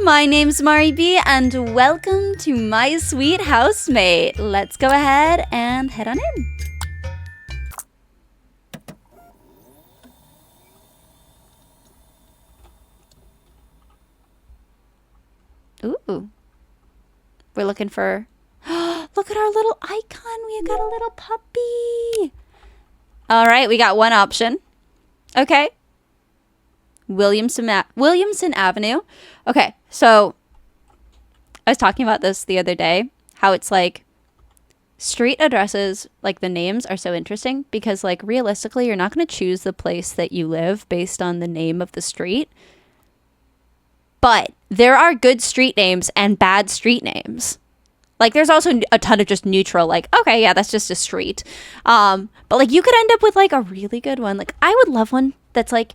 my name's Mari B, and welcome to my sweet housemate. Let's go ahead and head on in. Ooh. We're looking for... Look at our little icon. We got a little puppy. All right, we got one option. Okay. Williamson Avenue. Okay, so I was talking about this the other day, how it's like street addresses, like the names are so interesting because like realistically, you're not going to choose the place that you live based on the name of the street. But there are good street names and bad street names. Like there's also a ton of just neutral, like, okay, yeah, that's just a street. But like you could end up with like a really good one. Like I would love one that's like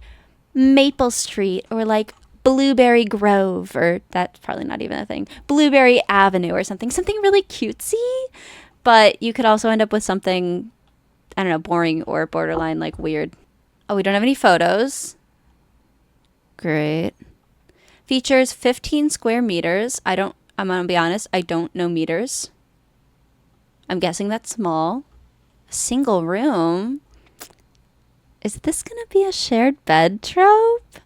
Maple Street or like Blueberry Grove, or that's probably not even a thing. Blueberry Avenue or something really cutesy. But you could also end up with something, I don't know, boring or borderline like weird. Oh, we don't have any photos. Great. Features 15 square meters. I'm gonna be honest, I don't know meters. I'm guessing that's small. A single room. Is this gonna be a shared bed trope?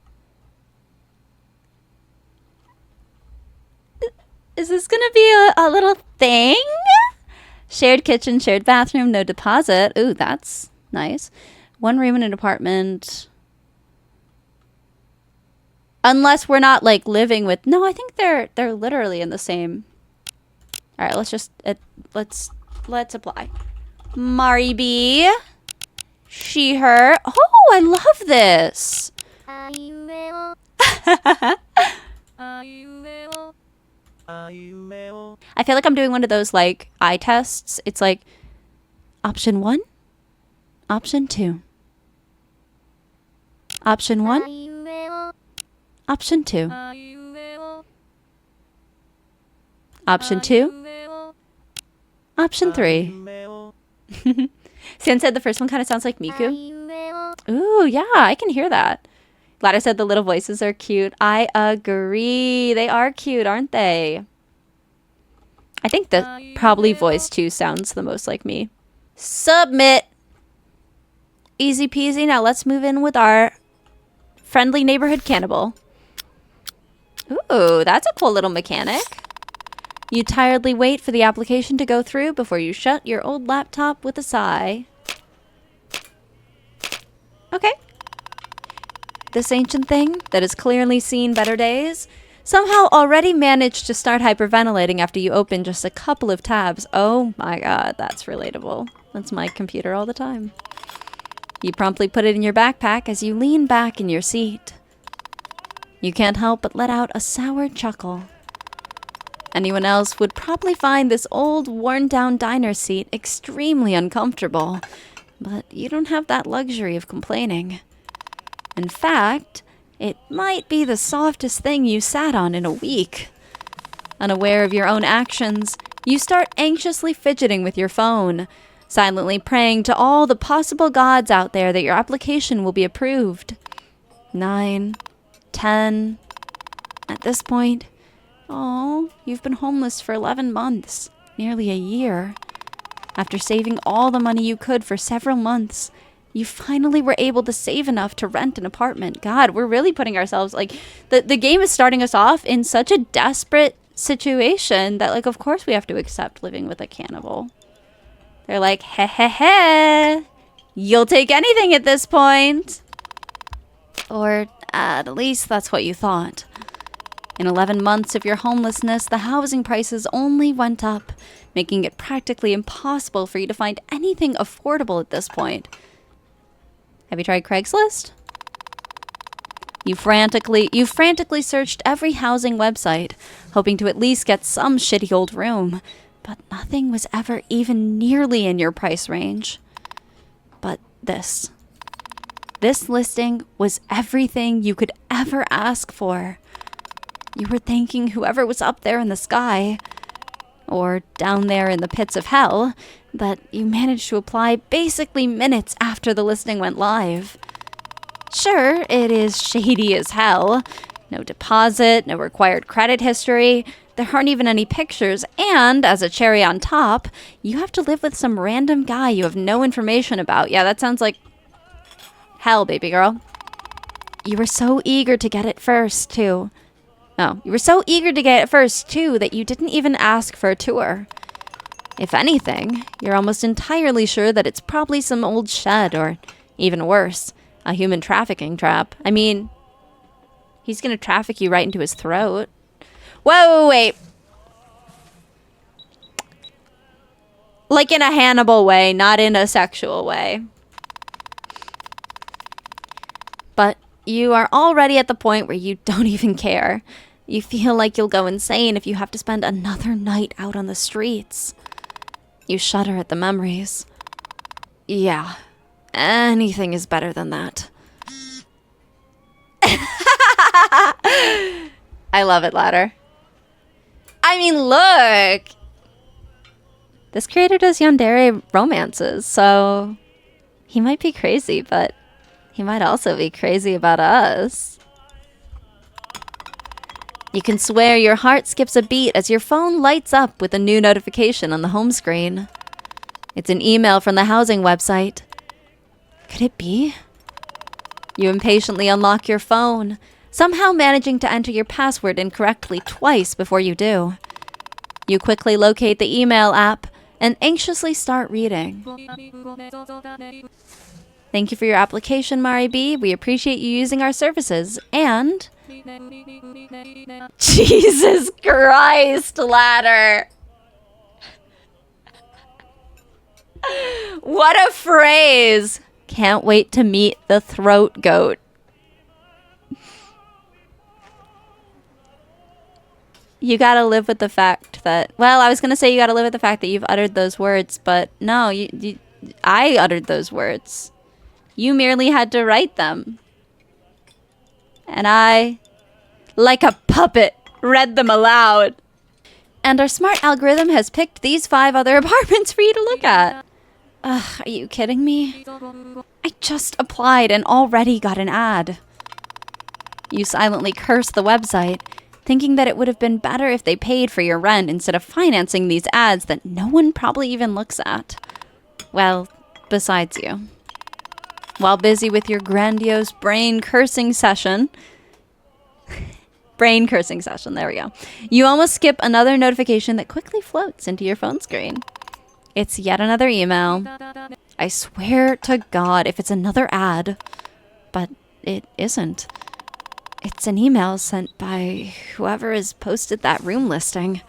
Is this gonna be a little thing? Shared kitchen, shared bathroom, no deposit. Ooh, that's nice. One room in an apartment. Unless we're not like living with... No, I think they're literally in the same... All right, let's apply. Mari B. She, her. Oh, I love this. I feel like I'm doing one of those like eye tests. It's like option 1, option 2. Option 1. Option 2. Option 2. Option 3. San said the first one kind of sounds like Miku. Ooh, yeah, I can hear that. Ladder said the little voices are cute. I agree. They are cute, aren't they? I think the probably voice 2 sounds the most like me. Submit. Easy peasy. Now let's move in with our friendly neighborhood cannibal. Ooh, that's a cool little mechanic. You tiredly wait for the application to go through before you shut your old laptop with a sigh. Okay. This ancient thing that has clearly seen better days somehow already managed to start hyperventilating after you open just a couple of tabs. Oh my god, that's relatable. That's my computer all the time. You promptly put it in your backpack as you lean back in your seat. You can't help but let out a sour chuckle. Anyone else would probably find this old, worn-down diner seat extremely uncomfortable, but you don't have that luxury of complaining. In fact, it might be the softest thing you sat on in a week. Unaware of your own actions, you start anxiously fidgeting with your phone, silently praying to all the possible gods out there that your application will be approved. 9, 10. At this point, you've been homeless for 11 months, nearly a year. After saving all the money you could for several months, you finally were able to save enough to rent an apartment. God, we're really putting ourselves, like, the game is starting us off in such a desperate situation that, like, of course we have to accept living with a cannibal. They're like, heh, you'll take anything at this point. Or at least that's what you thought. In 11 months of your homelessness, the housing prices only went up, making it practically impossible for you to find anything affordable at this point. Have you tried Craigslist? You frantically searched every housing website, hoping to at least get some shitty old room, but nothing was ever even nearly in your price range. But this listing was everything you could ever ask for. You were thanking whoever was up there in the sky, or down there in the pits of hell, that you managed to apply basically minutes after the listing went live. Sure, it is shady as hell, No deposit, no required credit history. There aren't even any pictures, and as a cherry on top, you have to live with some random guy you have no information about. Yeah, that sounds like hell, baby girl. You were so eager to get it first, too. No, you were so eager to get it first, too, that you didn't even ask for a tour. If anything, you're almost entirely sure that it's probably some old shed, or even worse, a human trafficking trap. I mean, he's gonna traffic you right into his throat. Whoa, wait. Like in a Hannibal way, not in a sexual way. But you are already at the point where you don't even care. You feel like you'll go insane if you have to spend another night out on the streets. You shudder at the memories. Yeah, anything is better than that. I love it, Ladder. I mean, look! This creator does yandere romances, so he might be crazy, but he might also be crazy about us. You can swear your heart skips a beat as your phone lights up with a new notification on the home screen. It's an email from the housing website. Could it be? You impatiently unlock your phone, somehow managing to enter your password incorrectly twice before you do. You quickly locate the email app and anxiously start reading. Thank you for your application, Mari B. We appreciate you using our services. And... Jesus Christ, Ladder! What a phrase! Can't wait to meet the throat goat. You gotta live with the fact that... Well, I was gonna say you gotta live with the fact that you've uttered those words, but no, I uttered those words. You merely had to write them. And I, like a puppet, read them aloud. And our smart algorithm has picked these 5 other apartments for you to look at. Ugh, are you kidding me? I just applied and already got an ad. You silently curse the website, thinking that it would have been better if they paid for your rent instead of financing these ads that no one probably even looks at. Well, besides you. While busy with your grandiose brain cursing session, there we go. You almost skip another notification that quickly floats into your phone screen. It's yet another email. I swear to God if it's another ad, but it isn't. It's an email sent by whoever has posted that room listing.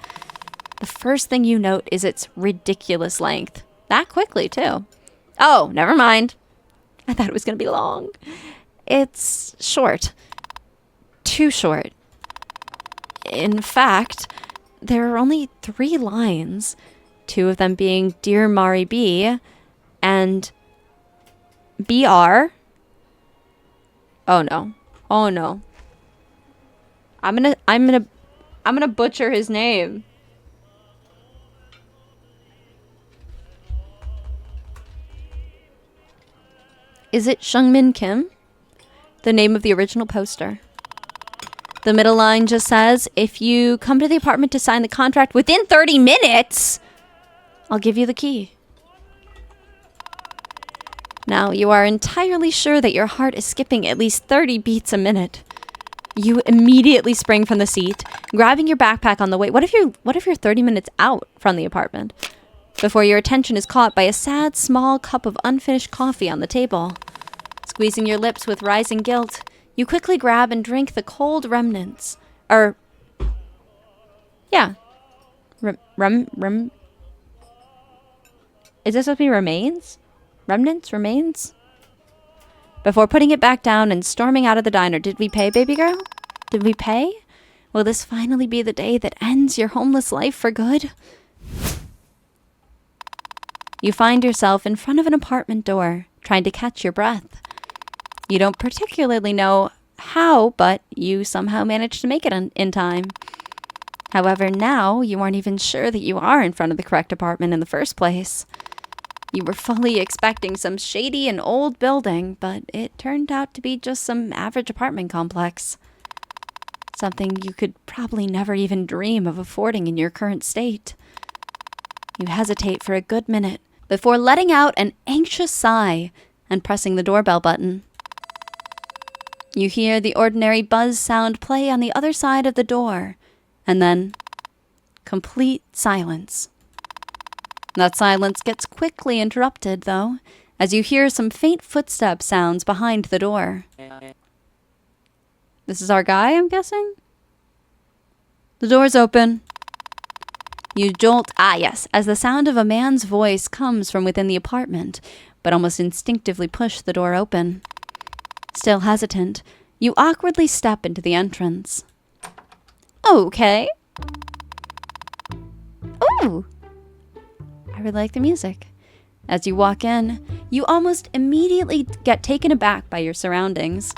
The first thing you note is its ridiculous length. That quickly, too. Oh, never mind. I thought it was going to be long. It's short. Too short. In fact, there are only 3 lines, 2 of them being Dear Mari B and BR. Oh no. Oh no. I'm gonna butcher his name. Is it Seungmin Kim? The name of the original poster. The middle line just says, if you come to the apartment to sign the contract within 30 minutes, I'll give you the key. Now, you are entirely sure that your heart is skipping at least 30 beats a minute. You immediately spring from the seat, grabbing your backpack on the way. What if you're 30 minutes out from the apartment? Before your attention is caught by a sad, small cup of unfinished coffee on the table. Squeezing your lips with rising guilt, you quickly grab and drink the cold remnants. Yeah. Is this supposed to be remains? Remnants? Remains? Before putting it back down and storming out of the diner. Did we pay, baby girl? Did we pay? Will this finally be the day that ends your homeless life for good? You find yourself in front of an apartment door, trying to catch your breath. You don't particularly know how, but you somehow managed to make it in time. However, now you aren't even sure that you are in front of the correct apartment in the first place. You were fully expecting some shady and old building, but it turned out to be just some average apartment complex. something you could probably never even dream of affording in your current state. You hesitate for a good minute before letting out an anxious sigh and pressing the doorbell button. You hear the ordinary buzz sound play on the other side of the door, and then complete silence. That silence gets quickly interrupted, though, as you hear some faint footstep sounds behind the door. This is our guy, I'm guessing? The door's open. You jolt, yes, as the sound of a man's voice comes from within the apartment, but almost instinctively push the door open. Still hesitant, you awkwardly step into the entrance. Okay. Ooh! I really like the music. As you walk in, you almost immediately get taken aback by your surroundings.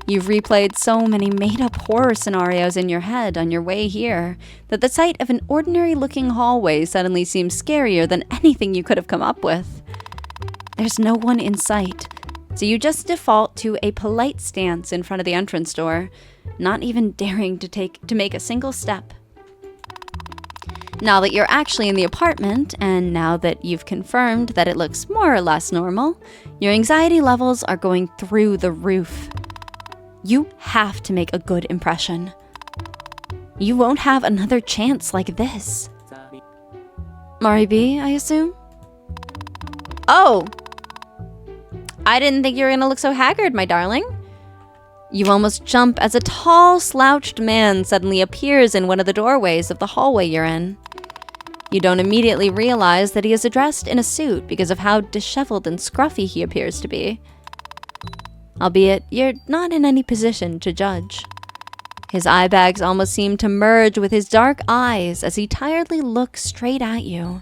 You've replayed so many made-up horror scenarios in your head on your way here that the sight of an ordinary-looking hallway suddenly seems scarier than anything you could have come up with. There's no one in sight, so you just default to a polite stance in front of the entrance door, not even daring to make a single step. Now that you're actually in the apartment, and now that you've confirmed that it looks more or less normal, your anxiety levels are going through the roof. You have to make a good impression. You won't have another chance like this. Mari B, I assume? Oh! I didn't think you were gonna look so haggard, my darling. You almost jump as a tall, slouched man suddenly appears in one of the doorways of the hallway you're in. You don't immediately realize that he is dressed in a suit because of how disheveled and scruffy he appears to be. Albeit, you're not in any position to judge. His eye bags almost seem to merge with his dark eyes as he tiredly looks straight at you.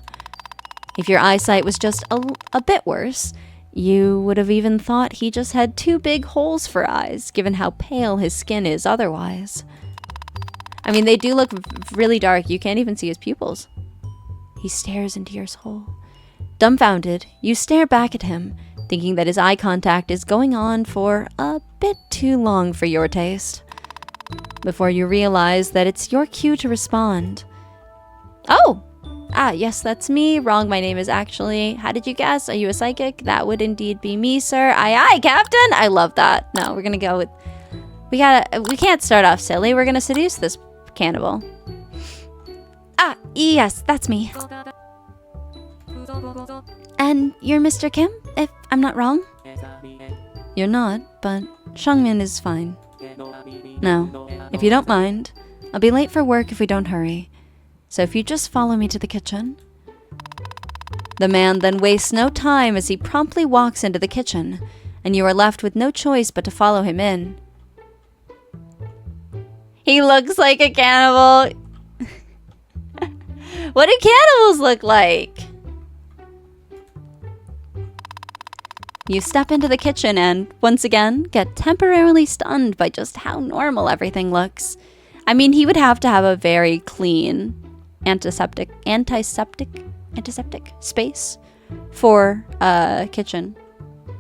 If your eyesight was just a bit worse, you would have even thought he just had 2 big holes for eyes, given how pale his skin is otherwise. I mean, they do look really dark. You can't even see his pupils. He stares into your soul. Dumbfounded, you stare back at him, thinking that his eye contact is going on for a bit too long for your taste, before you realize that it's your cue to respond. Oh! Yes, that's me. Wrong, my name is actually... How did you guess? Are you a psychic? That would indeed be me, sir. Aye, Captain! I love that. No, we're gonna go with... We can't start off silly. We're gonna seduce this cannibal. Yes, that's me. And you're Mr. Kim, if I'm not wrong? You're not, but Shangmin is fine. Now, if you don't mind, I'll be late for work if we don't hurry. So if you just follow me to the kitchen. The man then wastes no time as he promptly walks into the kitchen, and you are left with no choice but to follow him in. He looks like a cannibal. What do cannibals look like? You step into the kitchen and, once again, get temporarily stunned by just how normal everything looks. I mean, he would have to have a very clean antiseptic space for a kitchen.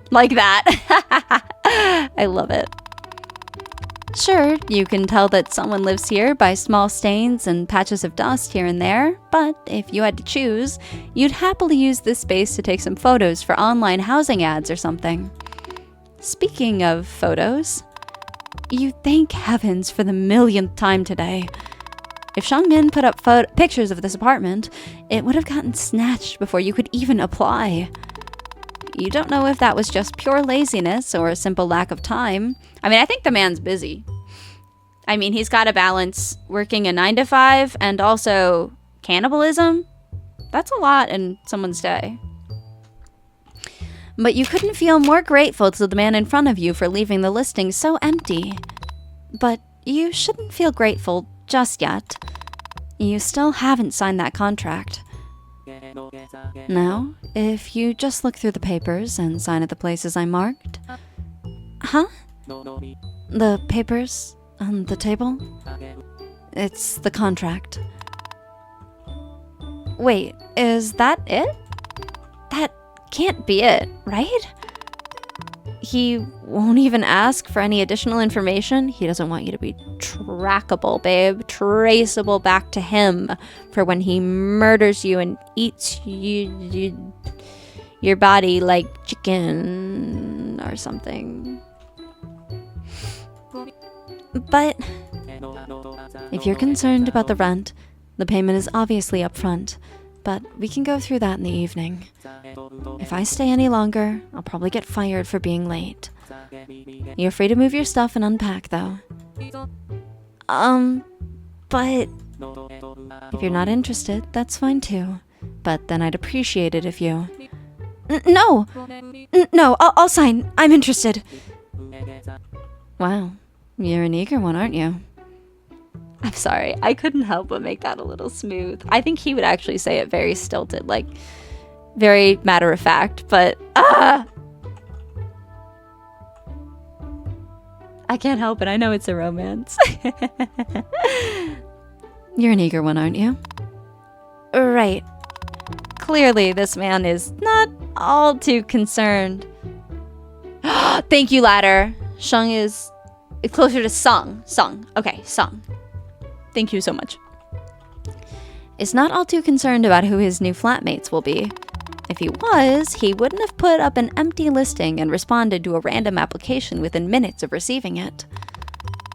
Like that. I love it. Sure, you can tell that someone lives here by small stains and patches of dust here and there, but if you had to choose, you'd happily use this space to take some photos for online housing ads or something. Speaking of photos, you thank heavens for the millionth time today. If Shangmin put up pictures of this apartment, it would have gotten snatched before you could even apply. You don't know if that was just pure laziness or a simple lack of time. I mean, I think the man's busy. I mean, he's got to balance working a 9-to-5 and also cannibalism. That's a lot in someone's day. But you couldn't feel more grateful to the man in front of you for leaving the listing so empty. But you shouldn't feel grateful just yet. You still haven't signed that contract. Now, if you just look through the papers and sign at the places I marked. Huh? The papers on the table? It's the contract. Wait, is that it? That can't be it, right? He won't even ask for any additional information. He doesn't want you to be trackable, babe. Traceable back to him for when he murders you and eats your body like chicken or something. But if you're concerned about the rent, the payment is obviously up front. But we can go through that in the evening. If I stay any longer, I'll probably get fired for being late. You're free to move your stuff and unpack, though. But if you're not interested, that's fine too. But then I'd appreciate it if you... No! No, I'll sign. I'm interested. Wow. You're an eager one, aren't you? I'm sorry, I couldn't help but make that a little smooth. I think he would actually say it very stilted, like, very matter-of-fact, but, I can't help it, I know it's a romance. You're an eager one, aren't you? Right. Clearly, this man is not all too concerned. Thank you, ladder. Shung is closer to Sung. Sung. Okay, Sung. Thank you so much. Is not all too concerned about who his new flatmates will be. If he was, he wouldn't have put up an empty listing and responded to a random application within minutes of receiving it.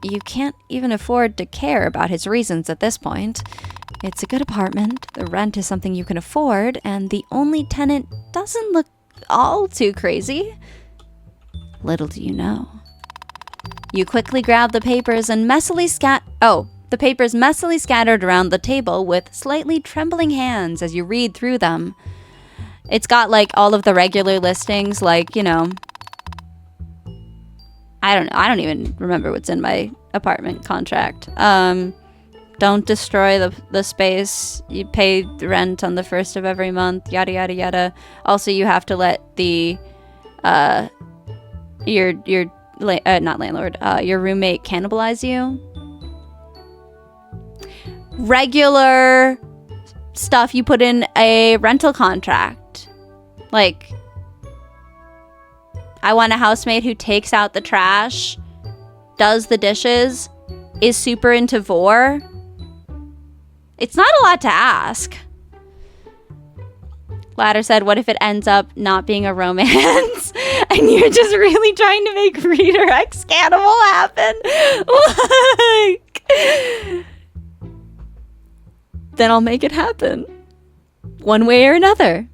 You can't even afford to care about his reasons at this point. It's a good apartment, the rent is something you can afford, and the only tenant doesn't look all too crazy. Little do you know. You quickly grab the papers and messily the papers messily scattered around the table with slightly trembling hands as you read through them. It's got, like, all of the regular listings, like, you know... I don't even remember what's in my apartment contract. Don't destroy the space. You pay the rent on the 1st of every month, yada, yada, yada. Also, you have to let the... not landlord, your roommate cannibalize you. Regular stuff you put in a rental contract. Like, I want a housemate who takes out the trash, does the dishes, is super into vor. It's not a lot to ask. Ladder said, what if it ends up not being a romance and you're just really trying to make Reader X Cannibal happen? Like... Then I'll make it happen. One way or another.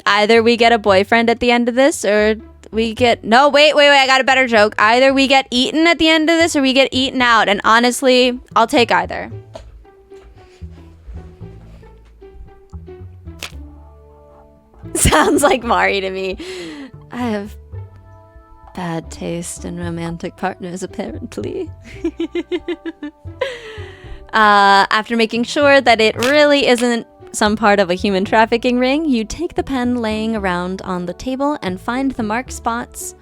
Either we get a boyfriend at the end of this, or we get... No, wait, I got a better joke. Either we get eaten at the end of this, or we get eaten out. And honestly, I'll take either. Sounds like Mari to me. I have bad taste in romantic partners, apparently. After making sure that it really isn't some part of a human trafficking ring, you take the pen laying around on the table and find the marked spots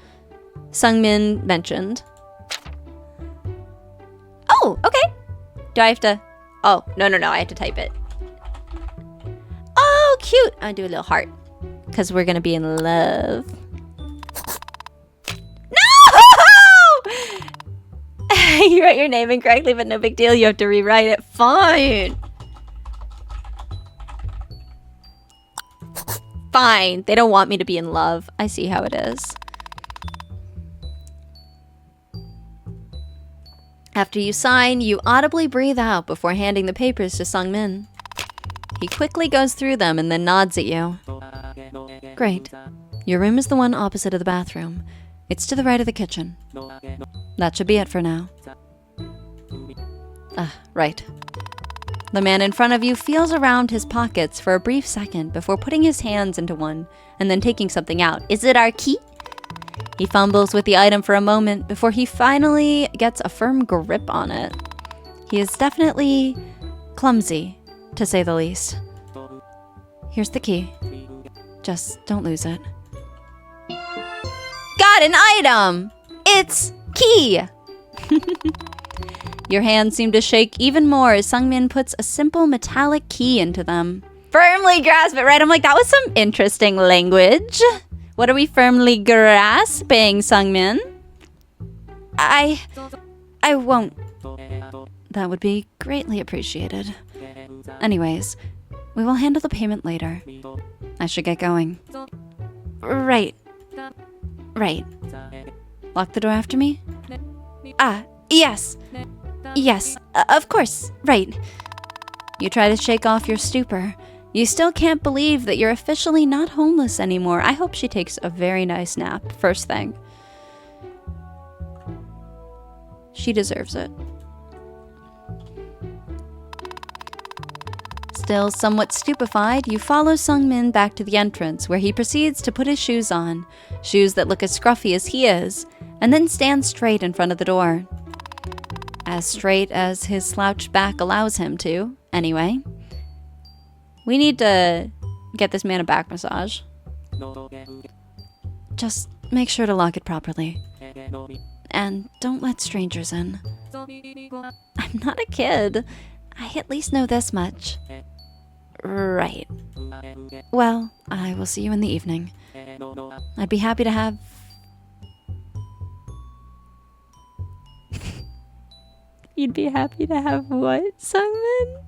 Sungmin mentioned. Oh, okay. Do I have to... Oh, no, I have to type it. Oh, cute. I do a little heart. Because we're going to be in love. You write your name incorrectly, but no big deal. You have to rewrite it. Fine. Fine. They don't want me to be in love. I see how it is. After you sign, you audibly breathe out before handing the papers to Sungmin. He quickly goes through them and then nods at you. Great. Your room is the one opposite of the bathroom. It's to the right of the kitchen. That should be it for now. Right. The man in front of you feels around his pockets for a brief second before putting his hands into one and then taking something out. Is it our key? He fumbles with the item for a moment before he finally gets a firm grip on it. He is definitely clumsy, to say the least. Here's the key. Just don't lose it. Got an item! It's key! Your hands seem to shake even more as Sungmin puts a simple metallic key into them. Firmly grasp it, right? I'm like, that was some interesting language. What are we firmly grasping, Sungmin? I won't. That would be greatly appreciated. Anyways, we will handle the payment later. I should get going. Right. Lock the door after me? Yes. Yes, of course. Right. You try to shake off your stupor. You still can't believe that you're officially not homeless anymore. I hope she takes a very nice nap, first thing. She deserves it. Still somewhat stupefied, you follow Sungmin back to the entrance, where he proceeds to put his shoes on, shoes that look as scruffy as he is, and then stand straight in front of the door. As straight as his slouched back allows him to, anyway. We need to get this man a back massage. Just make sure to lock it properly. And don't let strangers in. I'm not a kid. I at least know this much. Right. Well, I will see you in the evening. I'd be happy to have... You'd be happy to have what, Sungmin?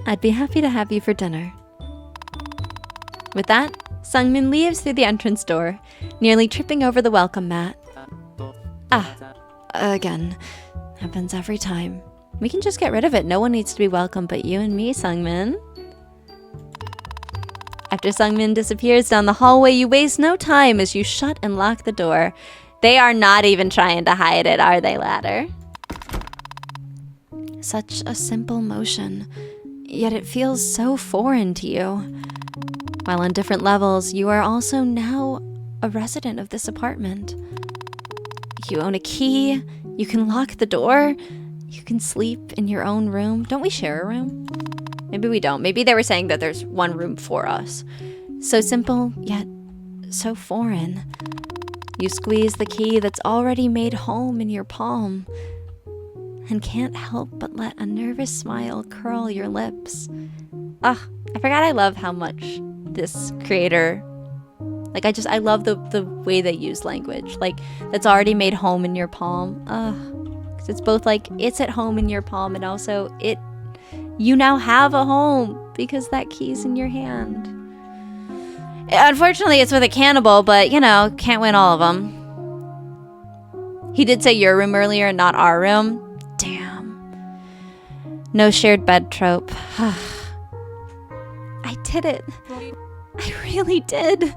I'd be happy to have you for dinner. With that, Sungmin leaves through the entrance door, nearly tripping over the welcome mat. Again. Happens every time. We can just get rid of it. No one needs to be welcome but you and me, Sungmin. After Sungmin disappears down the hallway, you waste no time as you shut and lock the door. They are not even trying to hide it, are they, Ladder? Such a simple motion, yet it feels so foreign to you. While on different levels, you are also now a resident of this apartment. You own a key, you can lock the door, you can sleep in your own room. Don't we share a room? Maybe we don't. Maybe they were saying that there's one room for us. So simple, yet so foreign. You squeeze the key that's already made home in your palm and can't help but let a nervous smile curl your lips. I forgot I love how much this creator... Like, I love the way they use language. Like, that's already made home in your palm. Because it's both like, it's at home in your palm, and also, you now have a home because that key's in your hand. Unfortunately, it's with a cannibal, but, you know, can't win all of them. He did say your room earlier and not our room. Damn. No shared bed trope. I did it. I really did.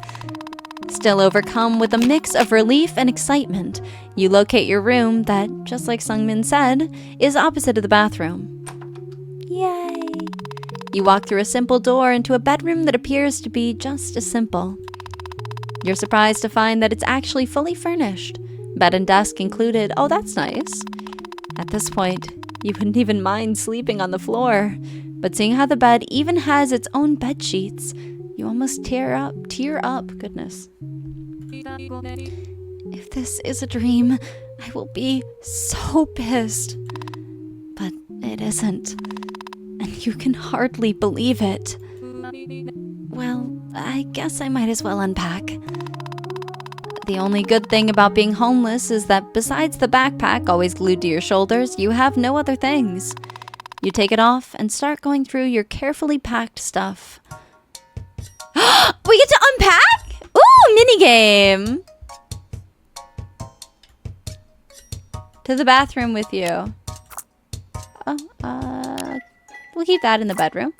Still overcome with a mix of relief and excitement, you locate your room that, just like Sungmin said, is opposite of the bathroom. Yay! You walk through a simple door into a bedroom that appears to be just as simple. You're surprised to find that it's actually fully furnished, bed and desk included. Oh, that's nice. At this point, you wouldn't even mind sleeping on the floor, but seeing how the bed even has its own bed sheets, you almost tear up, goodness. If this is a dream, I will be so pissed. But it isn't. And you can hardly believe it. Well, I guess I might as well unpack. The only good thing about being homeless is that besides the backpack always glued to your shoulders, you have no other things. You take it off and start going through your carefully packed stuff. We get to unpack? Ooh, minigame! To the bathroom with you. We'll keep that in the bedroom.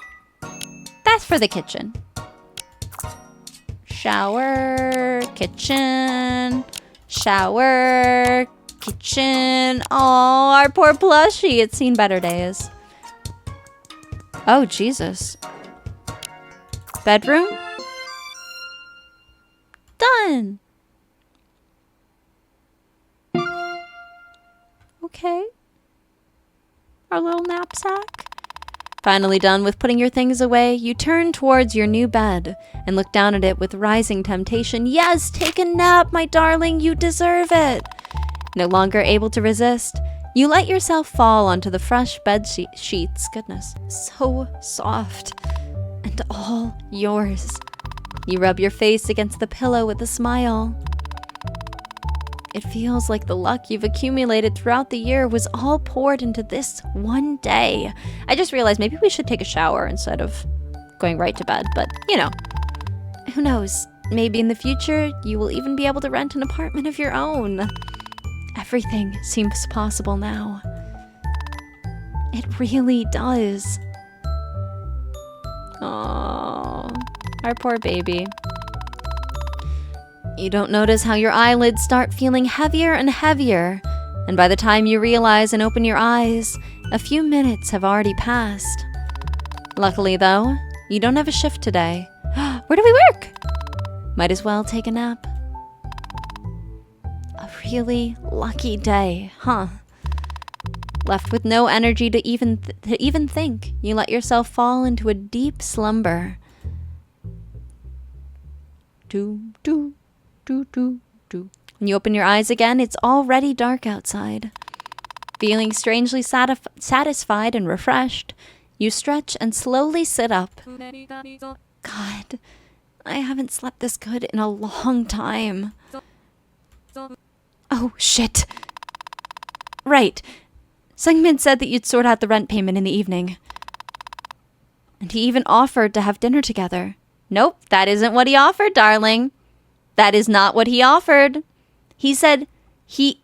That's for the kitchen. Shower, kitchen, shower, kitchen. Oh, our poor plushie. It's seen better days. Oh, Jesus. Bedroom? Done. Okay. Our little knapsack. Finally done with putting your things away, you turn towards your new bed and look down at it with rising temptation. Yes, take a nap, my darling, you deserve it. No longer able to resist, You let yourself fall onto the fresh bed sheets. Goodness, so soft and all yours. You rub your face against the pillow with a smile. It feels like the luck you've accumulated throughout the year was all poured into this one day. I just realized maybe we should take a shower instead of going right to bed, but you know, who knows? Maybe in the future, you will even be able to rent an apartment of your own. Everything seems possible now. It really does. Aww, our poor baby. You don't notice how your eyelids start feeling heavier and heavier, and by the time you realize and open your eyes, a few minutes have already passed. Luckily though, you don't have a shift today. Where do we work? Might as well take a nap. A really lucky day, huh? Left with no energy to even think, you let yourself fall into a deep slumber. When you open your eyes again, it's already dark outside. Feeling strangely satisfied and refreshed, you stretch and slowly sit up. God, I haven't slept this good in a long time. Oh, shit. Right. Sungmin said that you'd sort out the rent payment in the evening. And he even offered to have dinner together. Nope, that isn't what he offered, darling. That is not what he offered. He said he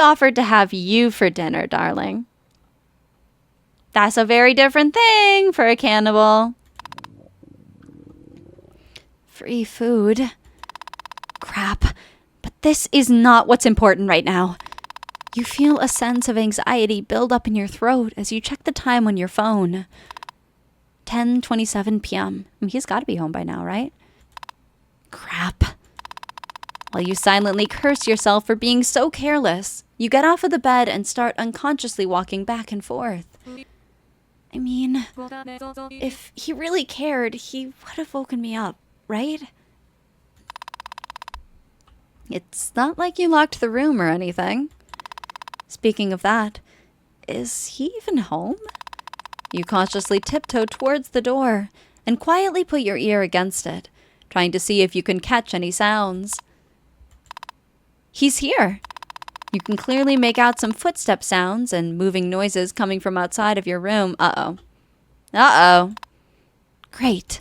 offered to have you for dinner, darling. That's a very different thing for a cannibal. Free food. Crap. But this is not what's important right now. You feel a sense of anxiety build up in your throat as you check the time on your phone. 10:27 p.m. I mean, he's got to be home by now, right? Crap. While you silently curse yourself for being so careless, you get off of the bed and start unconsciously walking back and forth. I mean, if he really cared, he would have woken me up, right? It's not like you locked the room or anything. Speaking of that, is he even home? You cautiously tiptoe towards the door and quietly put your ear against it, trying to see if you can catch any sounds. He's here. You can clearly make out some footstep sounds and moving noises coming from outside of your room. Uh-oh. Uh-oh. Great.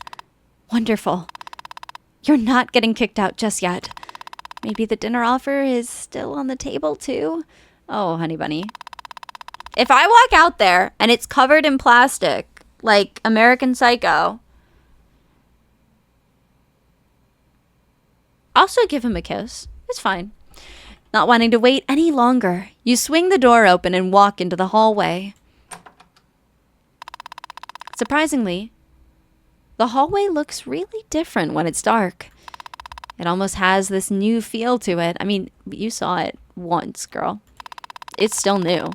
Wonderful. You're not getting kicked out just yet. Maybe the dinner offer is still on the table too? Oh, honey bunny. If I walk out there and it's covered in plastic, like American Psycho, also give him a kiss. It's fine. Not wanting to wait any longer, you swing the door open and walk into the hallway. Surprisingly, the hallway looks really different when it's dark. It almost has this new feel to it. I mean, you saw it once, girl. It's still new.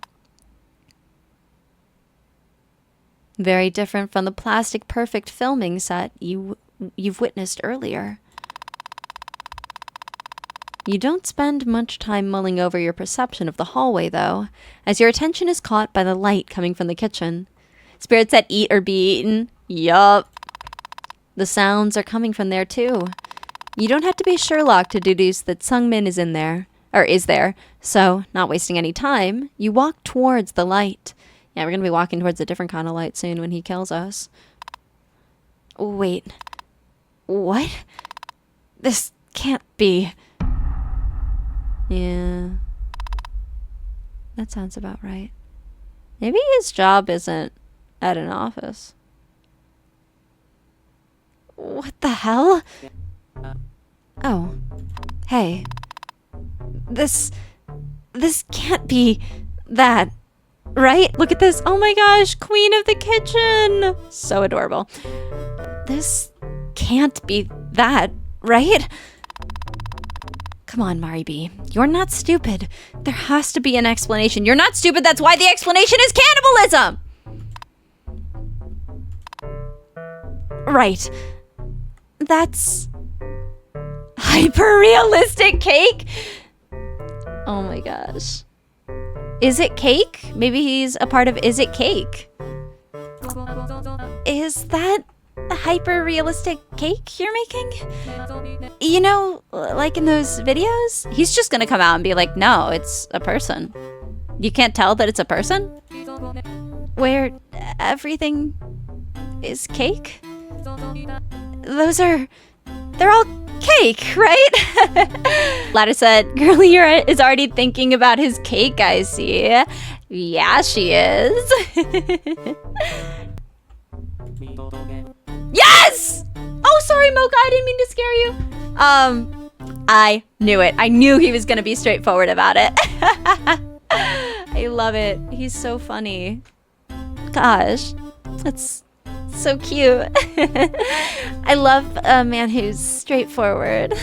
Very different from the plastic perfect filming set you've witnessed earlier. You don't spend much time mulling over your perception of the hallway, though, as your attention is caught by the light coming from the kitchen. Spirits that eat or be eaten? Yup. The sounds are coming from there, too. You don't have to be Sherlock to deduce that Sungmin is there, so, not wasting any time, you walk towards the light. Yeah, we're gonna be walking towards a different kind of light soon when he kills us. Wait. What? This can't be... Yeah. That sounds about right. Maybe his job isn't at an office. What the hell? Oh. Hey. This can't be that, right? Look at this. Oh my gosh, Queen of the Kitchen. So adorable. This can't be that, right? Come on, Mari B. You're not stupid. There has to be an explanation. You're not stupid. That's why the explanation is cannibalism. Right. That's hyper-realistic cake. Oh my gosh. Is It Cake? Maybe he's a part of Is It Cake? Is that a hyper-realistic cake you're making? You know, like in those videos? He's just gonna come out and be like, no, it's a person. You can't tell that it's a person? Where everything is cake? They're all cake, right? Ladder said, Girly is already thinking about his cake, I see. Yeah, she is. Yes! Oh, sorry, Mocha, I didn't mean to scare you. I knew it. I knew he was gonna be straightforward about it. I love it. He's so funny. Gosh, that's so cute. I love a man who's straightforward.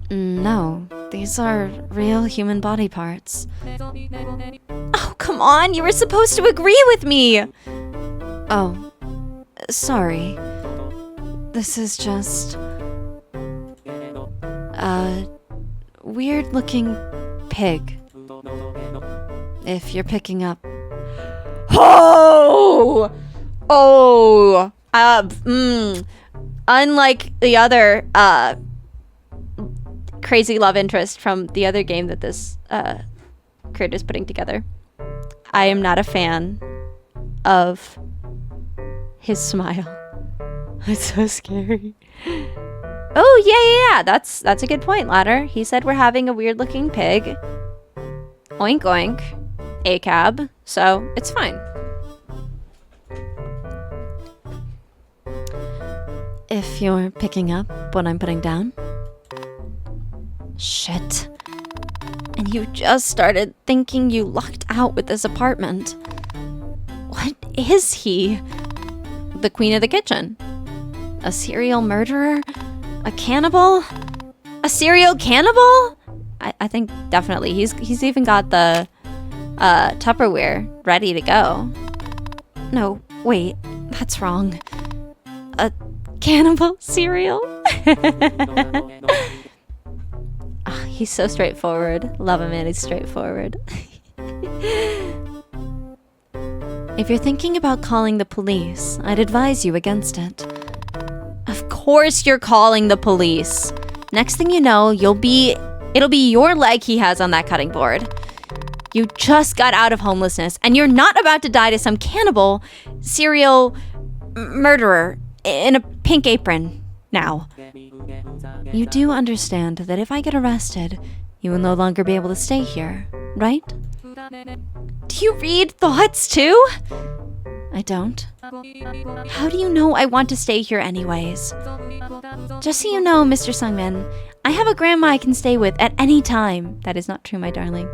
No, these are real human body parts. Oh, come on, you were supposed to agree with me. Oh, sorry. This is just a weird-looking pig. If you're picking up. Oh! Oh! Unlike the other crazy love interest from the other game that this creator's putting together, I am not a fan of his smile. It's so scary. Oh, yeah. That's a good point, Ladder. He said we're having a weird-looking pig. Oink, oink. ACAB. So, it's fine. If you're picking up what I'm putting down. Shit. And you just started thinking you lucked out with this apartment. What is he? The queen of the kitchen? A serial murderer? A cannibal? A serial cannibal? I think definitely. He's even got the Tupperware ready to go. No, wait, that's wrong. A cannibal cereal? Oh, he's so straightforward. Love him, man. He's straightforward. If you're thinking about calling the police, I'd advise you against it. Of course you're calling the police. Next thing you know, it'll be your leg he has on that cutting board. You just got out of homelessness, and you're not about to die to some cannibal serial murderer in a pink apron now. You do understand that if I get arrested, you will no longer be able to stay here, right? Do you read thoughts too? I don't. How do you know I want to stay here anyways? Just so you know, Mr. Sungmin, I have a grandma I can stay with at any time. That is not true, my darling.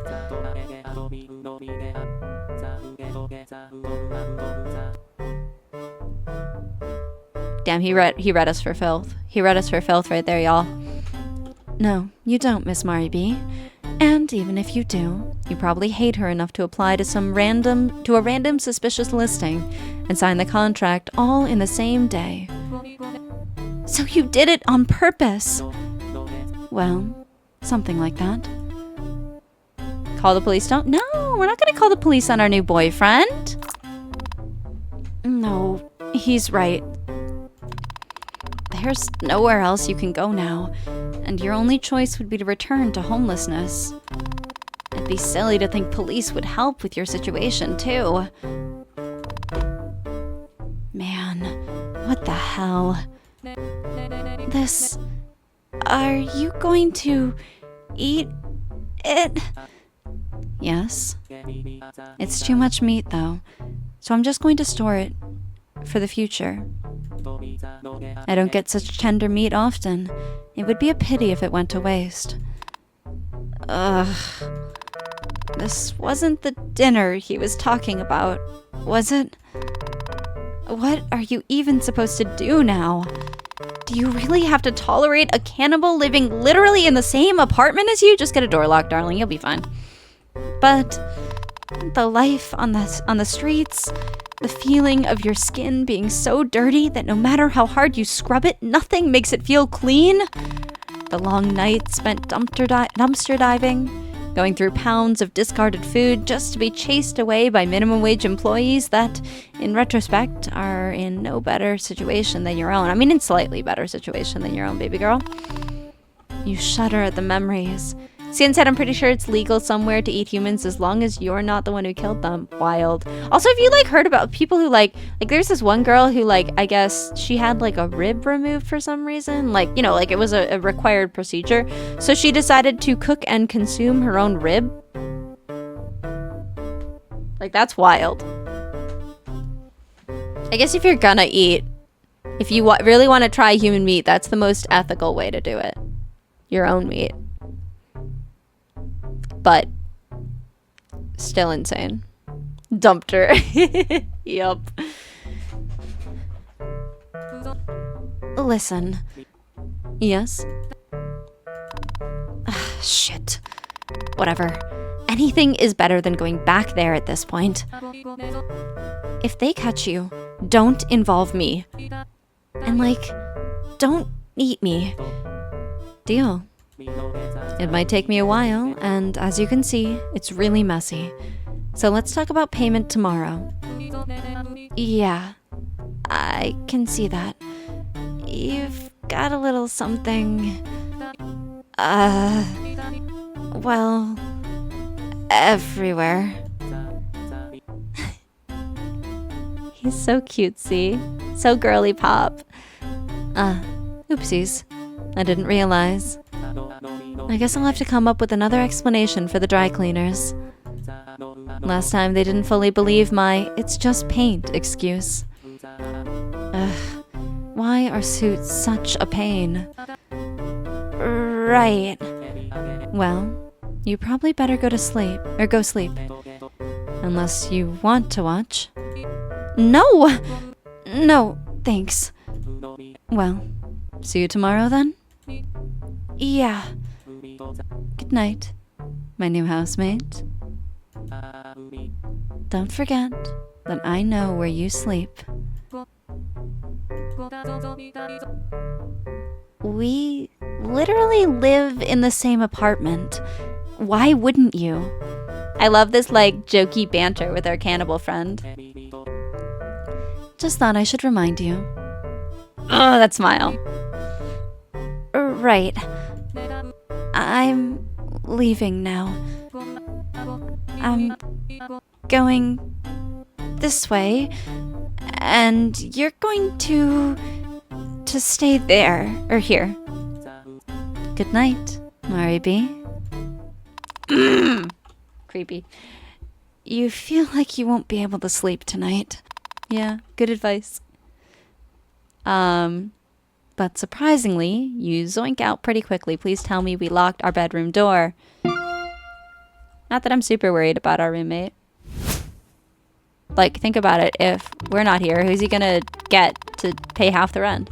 Damn, he read us for filth. He read us for filth right there, y'all. No, you don't, Miss Mari B. And even if you do, you probably hate her enough to apply to a random suspicious listing and sign the contract all in the same day. So you did it on purpose. Well, something like that. Call the police? Don't? No, we're not gonna call the police on our new boyfriend. No, he's right. There's nowhere else you can go now, and your only choice would be to return to homelessness. It'd be silly to think police would help with your situation, too. Man, what the hell? Are you going to eat it? Yes. It's too much meat, though, so I'm just going to store it for the future. I don't get such tender meat often. It would be a pity if it went to waste. Ugh. This wasn't the dinner he was talking about, was it? What are you even supposed to do now? Do you really have to tolerate a cannibal living literally in the same apartment as you? Just get a door lock, darling. You'll be fine. But the life on the streets, the feeling of your skin being so dirty that no matter how hard you scrub it, nothing makes it feel clean. The long nights spent dumpster diving, going through pounds of discarded food just to be chased away by minimum wage employees that, in retrospect, are in no better situation than your own. I mean, in slightly better situation than your own, baby girl. You shudder at the memories. Cien said, I'm pretty sure it's legal somewhere to eat humans as long as you're not the one who killed them. Wild. Also, have you, like, heard about people who, like, there's this one girl who, like, I guess she had, like, a rib removed for some reason. Like, you know, like, it was a required procedure. So she decided to cook and consume her own rib. Like, that's wild. I guess if you're gonna eat, if you really want to try human meat, that's the most ethical way to do it. Your own meat. But still insane. Dumped her. Yup. Listen. Yes? Shit. Whatever. Anything is better than going back there at this point. If they catch you, don't involve me. And, like, don't eat me. Deal. It might take me a while, and as you can see, it's really messy. So let's talk about payment tomorrow. Yeah, I can see that. You've got a little something... well... everywhere. He's so cutesy. So girly pop. Oopsies. I didn't realize. I guess I'll have to come up with another explanation for the dry cleaners. Last time they didn't fully believe my "it's just paint" excuse. Ugh. Why are suits such a pain? Right. Well, you probably better go to sleep, or go sleep. Unless you want to watch. No! No, thanks. Well, see you tomorrow then? Yeah. Good night, my new housemate. Don't forget that I know where you sleep. We literally live in the same apartment. Why wouldn't you? I love this, like, jokey banter with our cannibal friend. Just thought I should remind you. Oh, that smile. Right. I'm leaving now. I'm going this way, and you're going to stay there, or here. Good night, Mari B. Creepy. You feel like you won't be able to sleep tonight. Yeah, good advice. But surprisingly, you zoink out pretty quickly. Please tell me we locked our bedroom door. Not that I'm super worried about our roommate. Like, think about it. If we're not here, who's he gonna get to pay half the rent?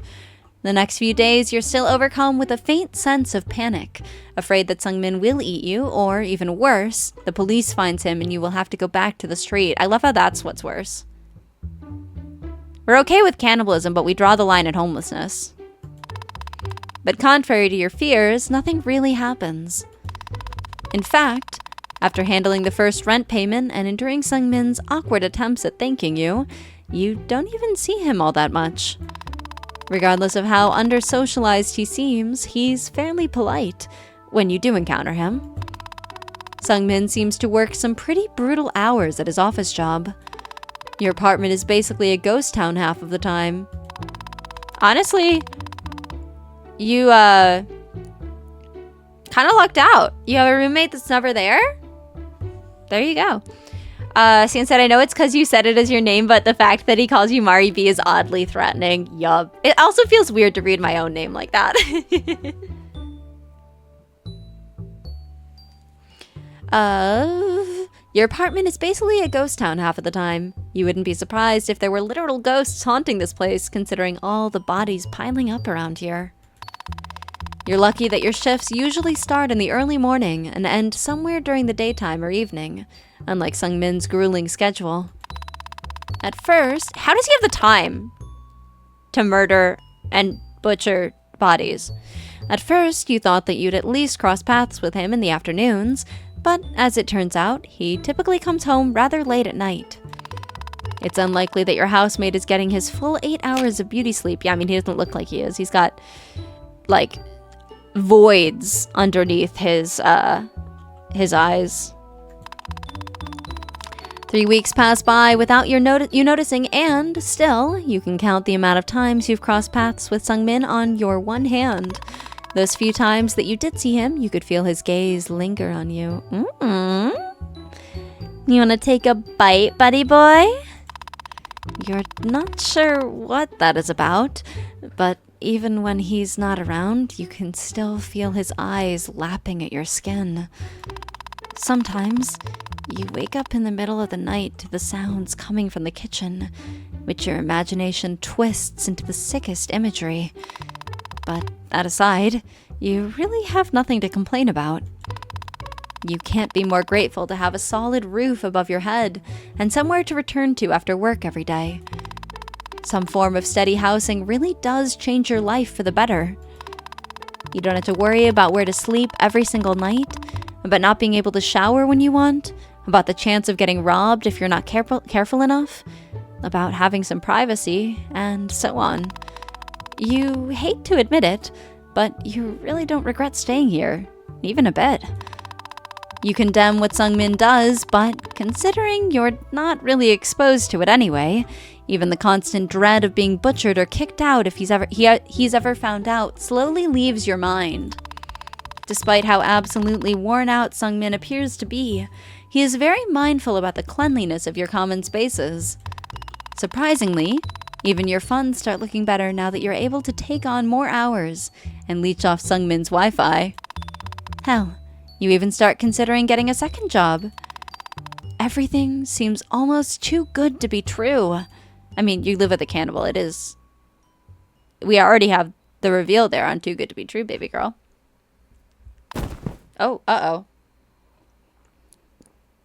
The next few days, you're still overcome with a faint sense of panic, afraid that Sungmin will eat you, or even worse, the police finds him and you will have to go back to the street. I love how that's what's worse. We're okay with cannibalism, but we draw the line at homelessness. But contrary to your fears, nothing really happens. In fact, after handling the first rent payment and enduring Sungmin's awkward attempts at thanking you, you don't even see him all that much. Regardless of how under-socialized he seems, he's fairly polite when you do encounter him. Sungmin seems to work some pretty brutal hours at his office job. Your apartment is basically a ghost town half of the time. Honestly, you, kind of lucked out. You have a roommate that's never there? There you go. Cien said, I know it's because you said it as your name, but the fact that he calls you Mari B is oddly threatening. Yup. It also feels weird to read my own name like that. Your apartment is basically a ghost town half of the time. You wouldn't be surprised if there were literal ghosts haunting this place, considering all the bodies piling up around here. You're lucky that your shifts usually start in the early morning and end somewhere during the daytime or evening, unlike Sungmin's grueling schedule. At first, how does he have the time to murder and butcher bodies? At first, you thought that you'd at least cross paths with him in the afternoons, But as it turns out, he typically comes home rather late at night. It's unlikely that your housemate is getting his full 8 hours of beauty sleep. Yeah, I mean, he doesn't look like he is. He's got, like, voids underneath his eyes. 3 weeks pass by without you noticing, and still, you can count the amount of times you've crossed paths with Sungmin on your one hand. Those few times that you did see him, you could feel his gaze linger on you. You want to take a bite, buddy boy? You're not sure what that is about, but even when he's not around, you can still feel his eyes lapping at your skin. Sometimes, you wake up in the middle of the night to the sounds coming from the kitchen, which your imagination twists into the sickest imagery. But that aside, you really have nothing to complain about. You can't be more grateful to have a solid roof above your head and somewhere to return to after work every day. Some form of steady housing really does change your life for the better. You don't have to worry about where to sleep every single night, about not being able to shower when you want, about the chance of getting robbed if you're not careful enough, about having some privacy, and so on. You hate to admit it, but you really don't regret staying here, even a bit. You condemn what Sungmin does, but considering you're not really exposed to it anyway, even the constant dread of being butchered or kicked out if he's ever found out slowly leaves your mind. Despite how absolutely worn out Sungmin appears to be, he is very mindful about the cleanliness of your common spaces. Surprisingly, even your funds start looking better now that you're able to take on more hours and leech off Sungmin's Wi-Fi. Hell, you even start considering getting a second job. Everything seems almost too good to be true. I mean, you live with a cannibal. It is... We already have the reveal there on Too Good to Be True, baby girl. Oh, uh-oh.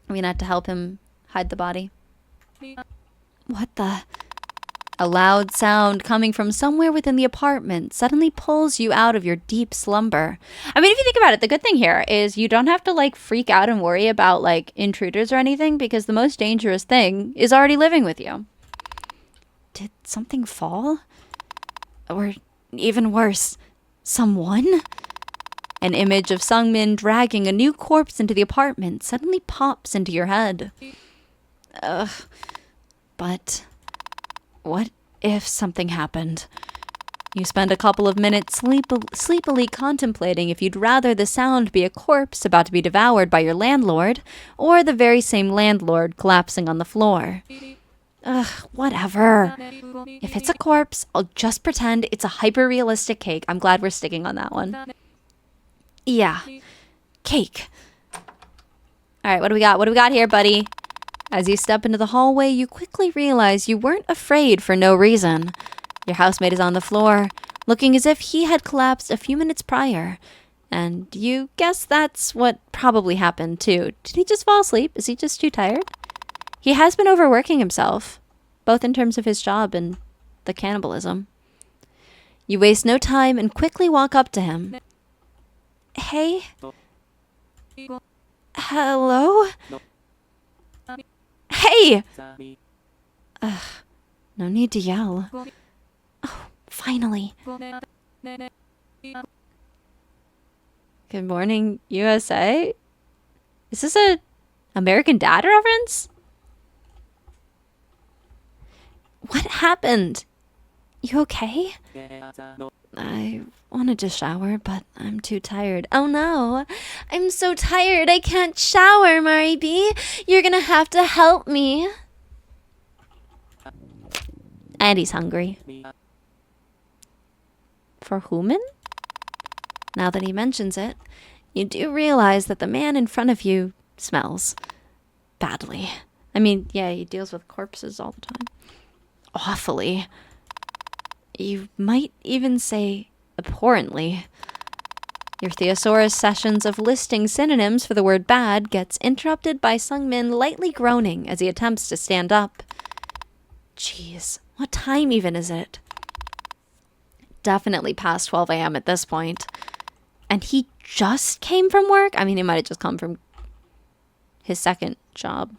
We had to help him hide the body. What the... A loud sound coming from somewhere within the apartment suddenly pulls you out of your deep slumber. I mean, if you think about it, the good thing here is you don't have to, like, freak out and worry about, like, intruders or anything, because the most dangerous thing is already living with you. Did something fall? Or, even worse, someone? An image of Sungmin dragging a new corpse into the apartment suddenly pops into your head. Ugh. But... what if something happened? You spend a couple of minutes sleepily contemplating if you'd rather the sound be a corpse about to be devoured by your landlord, or the very same landlord collapsing on the floor. Ugh, whatever. If it's a corpse, I'll just pretend it's a hyper-realistic cake. I'm glad we're sticking on that one. Yeah. Cake. Alright, what do we got? What do we got here, buddy? As you step into the hallway, you quickly realize you weren't afraid for no reason. Your housemate is on the floor, looking as if he had collapsed a few minutes prior. And you guess that's what probably happened, too. Did he just fall asleep? Is he just too tired? He has been overworking himself, both in terms of his job and the cannibalism. You waste no time and quickly walk up to him. Hey? Hello? Hey! Ugh, no need to yell. Oh, finally. Good morning, USA? Is this a American Dad reference? What happened? You okay? I wanted to shower, but I'm too tired. Oh no, I'm so tired I can't shower, Mari B. You're gonna have to help me. And he's hungry. For Houman? Now that he mentions it, you do realize that the man in front of you smells badly. I mean, yeah, he deals with corpses all the time. Awfully. You might even say abhorrently. Your thesaurus sessions of listing synonyms for the word bad gets interrupted by Sungmin lightly groaning as he attempts to stand up. Jeez, what time even is it? Definitely past 12 a.m. at this point. And he just came from work? I mean, he might have just come from his second job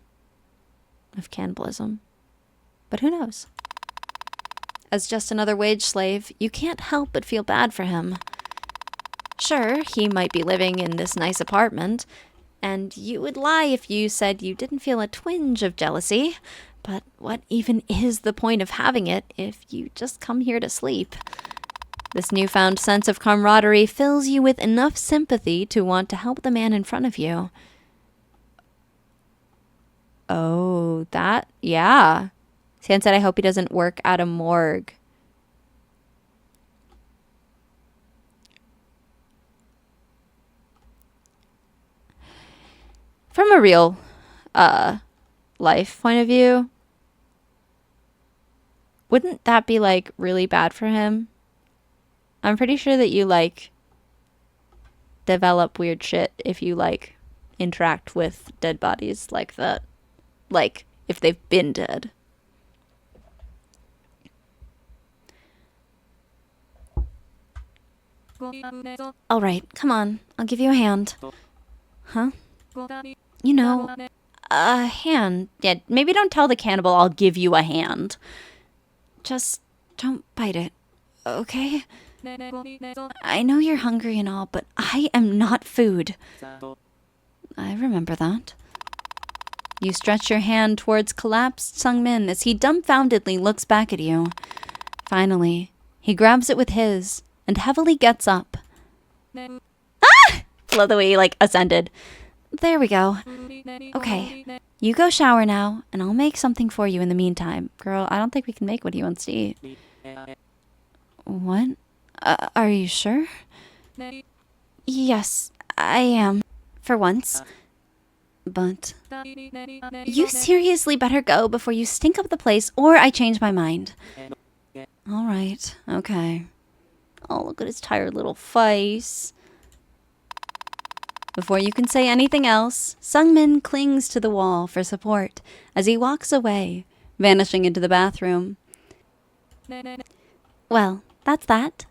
of cannibalism. But who knows? As just another wage slave, you can't help but feel bad for him. Sure, he might be living in this nice apartment, and you would lie if you said you didn't feel a twinge of jealousy, but what even is the point of having it if you just come here to sleep? This newfound sense of camaraderie fills you with enough sympathy to want to help the man in front of you. Oh, that? Yeah. Stan said, I hope he doesn't work at a morgue. From a real life point of view, wouldn't that be, like, really bad for him? I'm pretty sure that you, like, develop weird shit if you, like, interact with dead bodies like that. Like, if they've been dead. All right, come on. I'll give you a hand. Huh? You know, a hand. Yeah, maybe don't tell the cannibal I'll give you a hand. Just don't bite it, okay? I know you're hungry and all, but I am not food. I remember that. You stretch your hand towards collapsed Sungmin as he dumbfoundedly looks back at you. Finally, he grabs it with his and heavily gets up. Ah! Love the way he, like, ascended. There we go. Okay, you go shower now, and I'll make something for you in the meantime. Girl, I don't think we can make what he wants to eat. What? Are you sure? Yes, I am. For once. But you seriously better go before you stink up the place or I change my mind. All right, okay. Oh, look at his tired little face. Before you can say anything else, Sungmin clings to the wall for support as he walks away, vanishing into the bathroom. Well, that's that.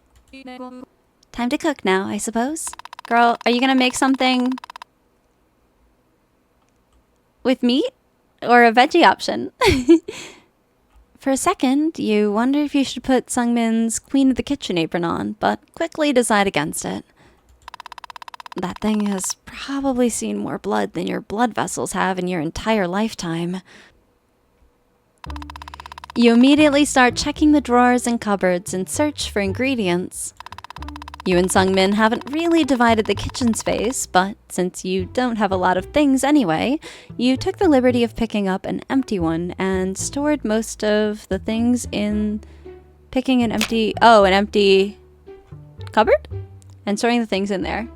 Time to cook now, I suppose. Girl, are you gonna make something with meat or a veggie option? For a second, you wonder if you should put Sungmin's Queen of the Kitchen apron on, but quickly decide against it. That thing has probably seen more blood than your blood vessels have in your entire lifetime. You immediately start checking the drawers and cupboards in search for ingredients. You and Sungmin haven't really divided the kitchen space, but since you don't have a lot of things anyway, you took the liberty of picking up an empty one and stored most of the things in picking an empty cupboard and storing the things in there.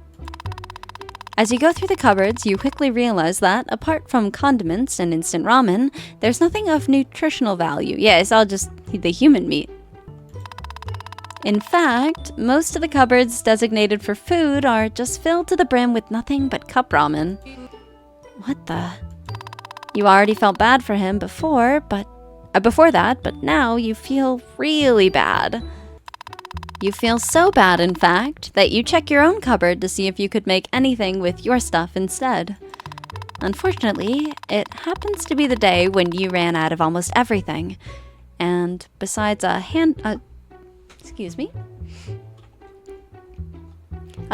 As you go through the cupboards, you quickly realize that, apart from condiments and instant ramen, there's nothing of nutritional value. Yeah, it's all just the human meat. In fact, most of the cupboards designated for food are just filled to the brim with nothing but cup ramen. What the? You already felt bad for him before that, but now you feel really bad. You feel so bad, in fact, that you check your own cupboard to see if you could make anything with your stuff instead. Unfortunately, it happens to be the day when you ran out of almost everything. And besides a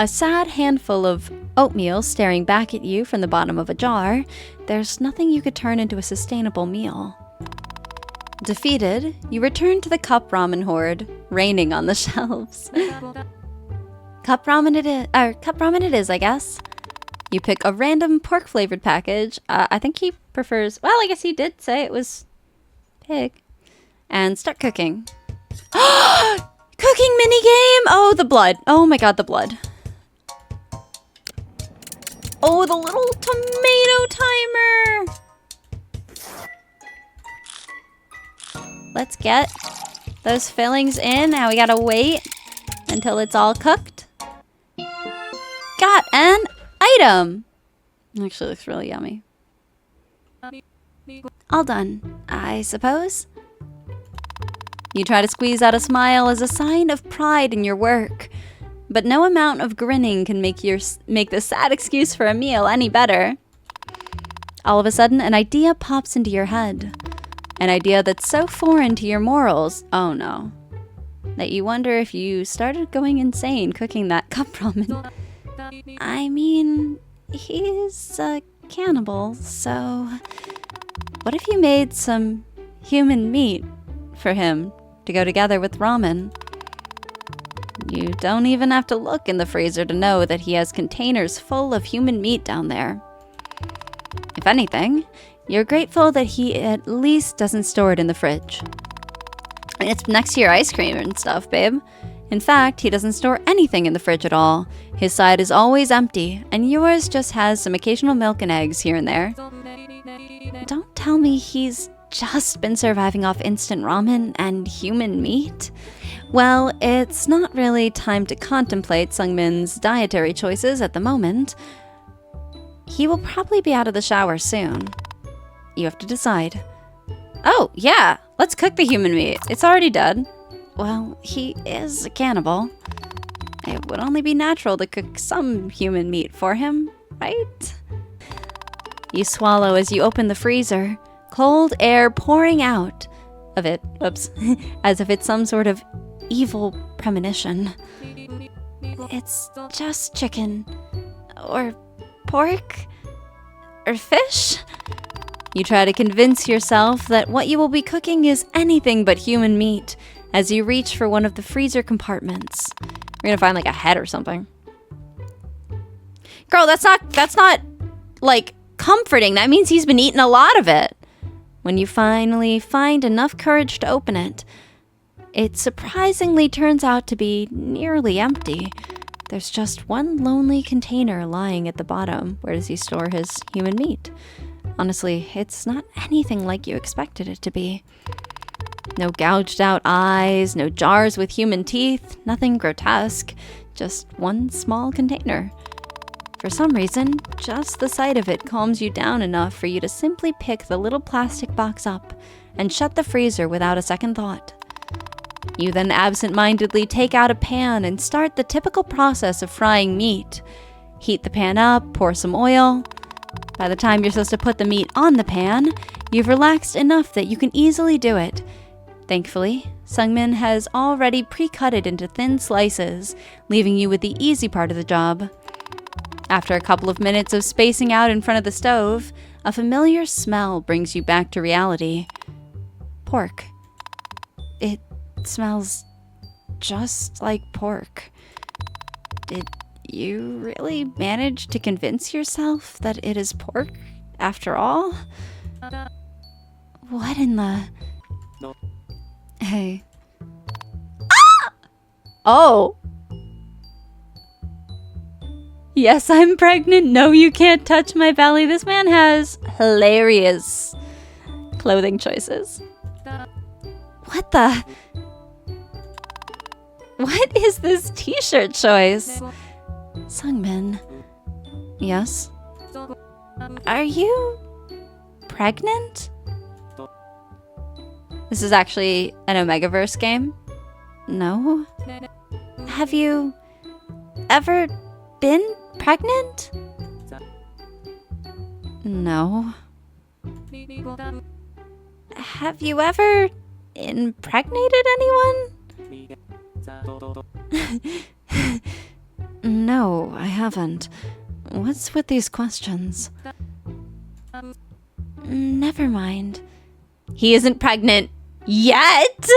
sad handful of oatmeal staring back at you from the bottom of a jar, there's nothing you could turn into a sustainable meal. Defeated, you return to the cup ramen hoard, raining on the shelves. Cup ramen it is, I guess. You pick a random pork-flavored package. I think he prefers, well, I guess he did say it was pig. And start cooking. Cooking minigame! Oh, the blood. Oh my god, the blood. Oh, the little tomato timer! Let's get those fillings in. Now we gotta wait until it's all cooked. Got an item! Actually looks really yummy. All done, I suppose. You try to squeeze out a smile as a sign of pride in your work, but no amount of grinning can make the sad excuse for a meal any better. All of a sudden, an idea pops into your head. An idea that's so foreign to your morals, oh no, that you wonder if you started going insane cooking that cup ramen. I mean, he's a cannibal, so what if you made some human meat for him to go together with ramen? You don't even have to look in the freezer to know that he has containers full of human meat down there. If anything, you're grateful that he at least doesn't store it in the fridge. I mean, it's next to your ice cream and stuff, babe. In fact, he doesn't store anything in the fridge at all. His side is always empty, and yours just has some occasional milk and eggs here and there. Don't tell me he's just been surviving off instant ramen and human meat? Well, it's not really time to contemplate Sungmin's dietary choices at the moment. He will probably be out of the shower soon. You have to decide. Oh, yeah, let's cook the human meat. It's already dead. Well, he is a cannibal. It would only be natural to cook some human meat for him, right? You swallow as you open the freezer, cold air pouring out of it, as if it's some sort of evil premonition. It's just chicken, or pork, or fish? You try to convince yourself that what you will be cooking is anything but human meat as you reach for one of the freezer compartments. You're gonna find like a head or something. Girl, that's not like comforting. That means he's been eating a lot of it. When you finally find enough courage to open it, it surprisingly turns out to be nearly empty. There's just one lonely container lying at the bottom. Where does he store his human meat? Honestly, it's not anything like you expected it to be. No gouged out eyes, no jars with human teeth, nothing grotesque, just one small container. For some reason, just the sight of it calms you down enough for you to simply pick the little plastic box up and shut the freezer without a second thought. You then absent-mindedly take out a pan and start the typical process of frying meat. Heat the pan up, pour some oil. By the time you're supposed to put the meat on the pan, you've relaxed enough that you can easily do it. Thankfully, Sungmin has already pre-cut it into thin slices, leaving you with the easy part of the job. After a couple of minutes of spacing out in front of the stove, a familiar smell brings you back to reality. Pork. It smells just like pork. Did you really manage to convince yourself that it is pork after all? What in the... Hey. Ah! Oh! Yes, I'm pregnant. No, you can't touch my belly. This man has hilarious clothing choices. What the... What is this t-shirt choice? Sungmin. Yes? Are you pregnant? This is actually an Omegaverse game? No? Have you ever been pregnant? No. Have you ever impregnated anyone? No, I haven't. What's with these questions? Never mind. He isn't pregnant yet!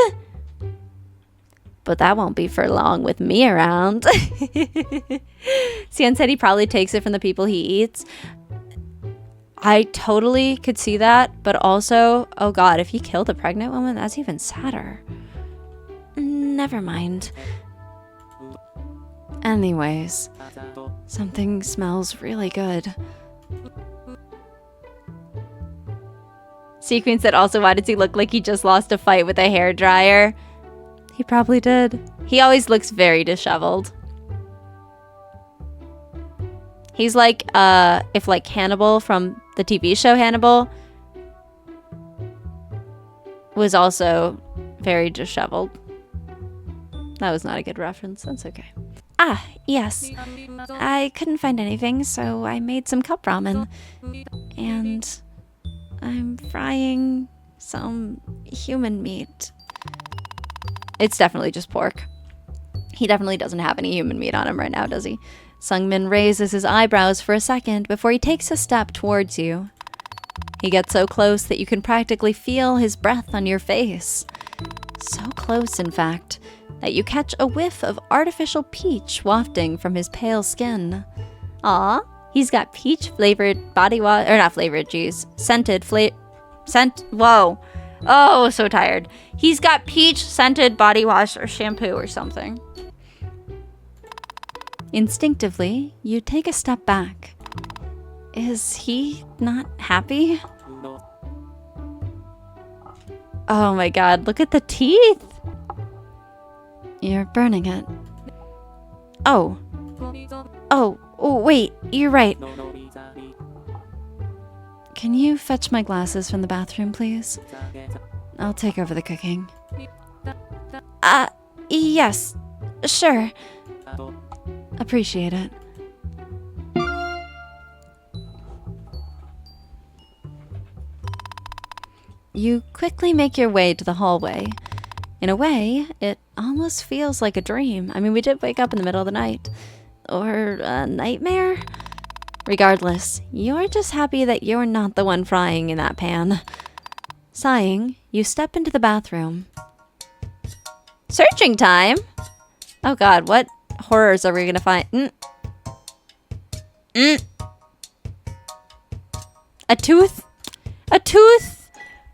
But that won't be for long with me around. Sian said he probably takes it from the people he eats. I totally could see that, but also, oh god, if he killed a pregnant woman, that's even sadder. Never mind. Anyways, something smells really good. Sequin said also, why does he look like he just lost a fight with a hairdryer? He probably did. He always looks very disheveled. He's like, if like Hannibal from the TV show Hannibal was also very disheveled. That was not a good reference. That's okay. Ah, yes. I couldn't find anything, so I made some cup ramen. And I'm frying some human meat. It's definitely just pork. He definitely doesn't have any human meat on him right now, does he? Sungmin raises his eyebrows for a second before he takes a step towards you. He gets so close that you can practically feel his breath on your face. So close, in fact, that you catch a whiff of artificial peach wafting from his pale skin. Aw, he's got peach-flavored body wash, or not flavored, geez, whoa. Oh, so tired. He's got peach-scented body wash or shampoo or something. Instinctively, you take a step back. Is he not happy? Oh my god, look at the teeth! You're burning it. Oh, wait, you're right. Can you fetch my glasses from the bathroom, please? I'll take over the cooking. Yes, sure. Appreciate it. You quickly make your way to the hallway. In a way, it almost feels like a dream. I mean, we did wake up in the middle of the night. Or a nightmare? Regardless, you're just happy that you're not the one frying in that pan. Sighing, you step into the bathroom. Searching time? Oh god, what horrors are we gonna find? A tooth? A tooth?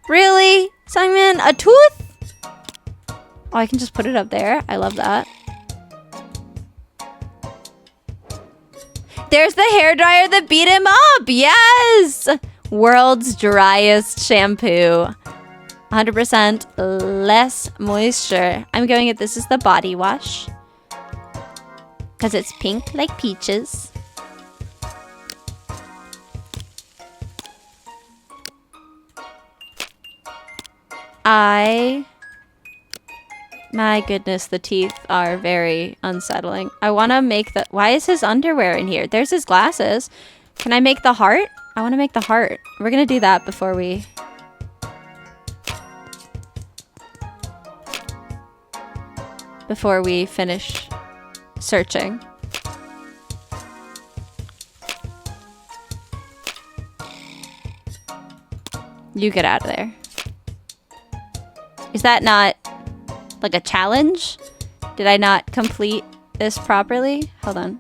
Really? Sungmin, a tooth? Oh, I can just put it up there. I love that. There's the hairdryer that beat him up. Yes! World's driest shampoo. 100% less moisture. I'm going with this is the body wash. Because it's pink like peaches. My goodness, the teeth are very unsettling. I want to make the... Why is his underwear in here? There's his glasses. Can I make the heart? I want to make the heart. We're going to do that before we... finish searching. You get out of there. Is that not like a challenge? Did I not complete this properly? Hold on.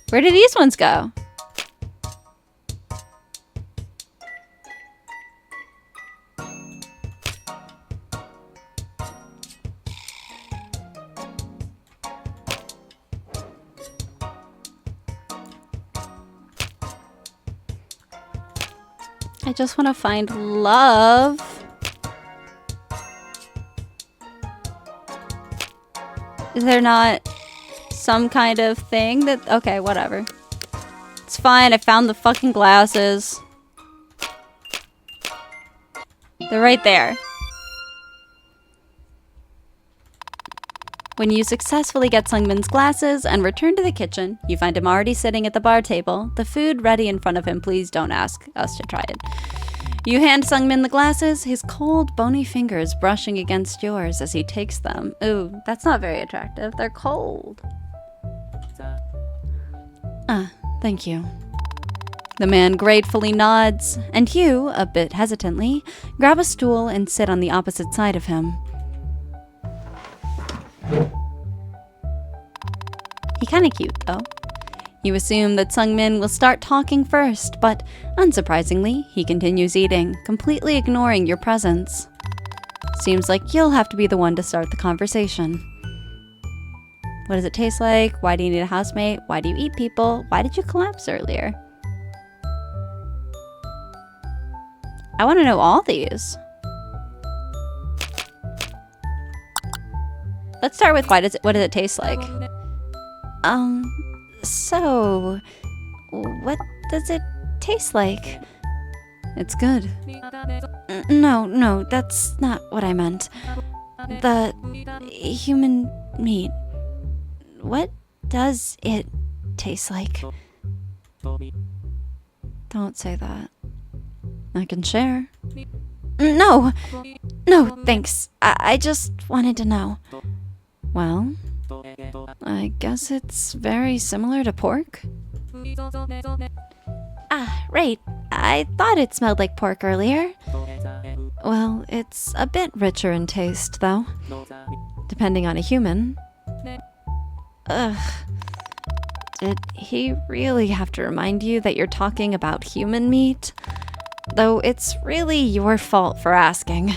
Where did these ones go? I just want to find love. Is there not some kind of thing that... Okay, whatever. It's fine. I found the fucking glasses. They're right there. When you successfully get Sungmin's glasses and return to the kitchen, you find him already sitting at the bar table, the food ready in front of him. Please don't ask us to try it. You hand Sungmin the glasses, his cold, bony fingers brushing against yours as he takes them. Ooh, that's not very attractive. They're cold. Thank you. The man gratefully nods, and you, a bit hesitantly, grab a stool and sit on the opposite side of him. He kinda cute, though. You assume that Sungmin will start talking first, but unsurprisingly, he continues eating, completely ignoring your presence. Seems like you'll have to be the one to start the conversation. What does it taste like? Why do you need a housemate? Why do you eat people? Why did you collapse earlier? I want to know all these. Let's start with what does it taste like? So, what does it taste like? It's good. No, that's not what I meant. The human meat. What does it taste like? Don't say that. I can share. No, thanks. I just wanted to know. Well, I guess it's very similar to pork. Ah, right. I thought it smelled like pork earlier. Well, it's a bit richer in taste, though. Depending on a human. Ugh. Did he really have to remind you that you're talking about human meat? Though it's really your fault for asking.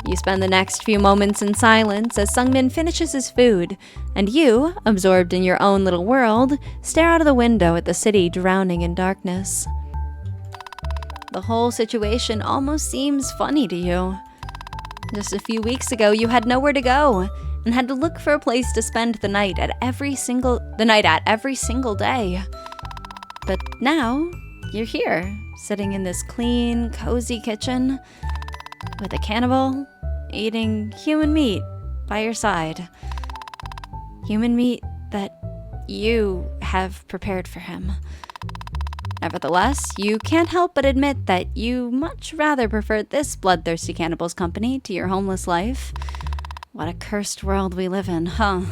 You spend the next few moments in silence as Sungmin finishes his food, and you, absorbed in your own little world, stare out of the window at the city drowning in darkness. The whole situation almost seems funny to you. Just a few weeks ago, you had nowhere to go and had to look for a place to spend the night at every single day. But now, you're here, sitting in this clean, cozy kitchen with a cannibal eating human meat by your side. Human meat that you have prepared for him. Nevertheless, you can't help but admit that you much rather preferred this bloodthirsty cannibal's company to your homeless life. What a cursed world we live in, huh?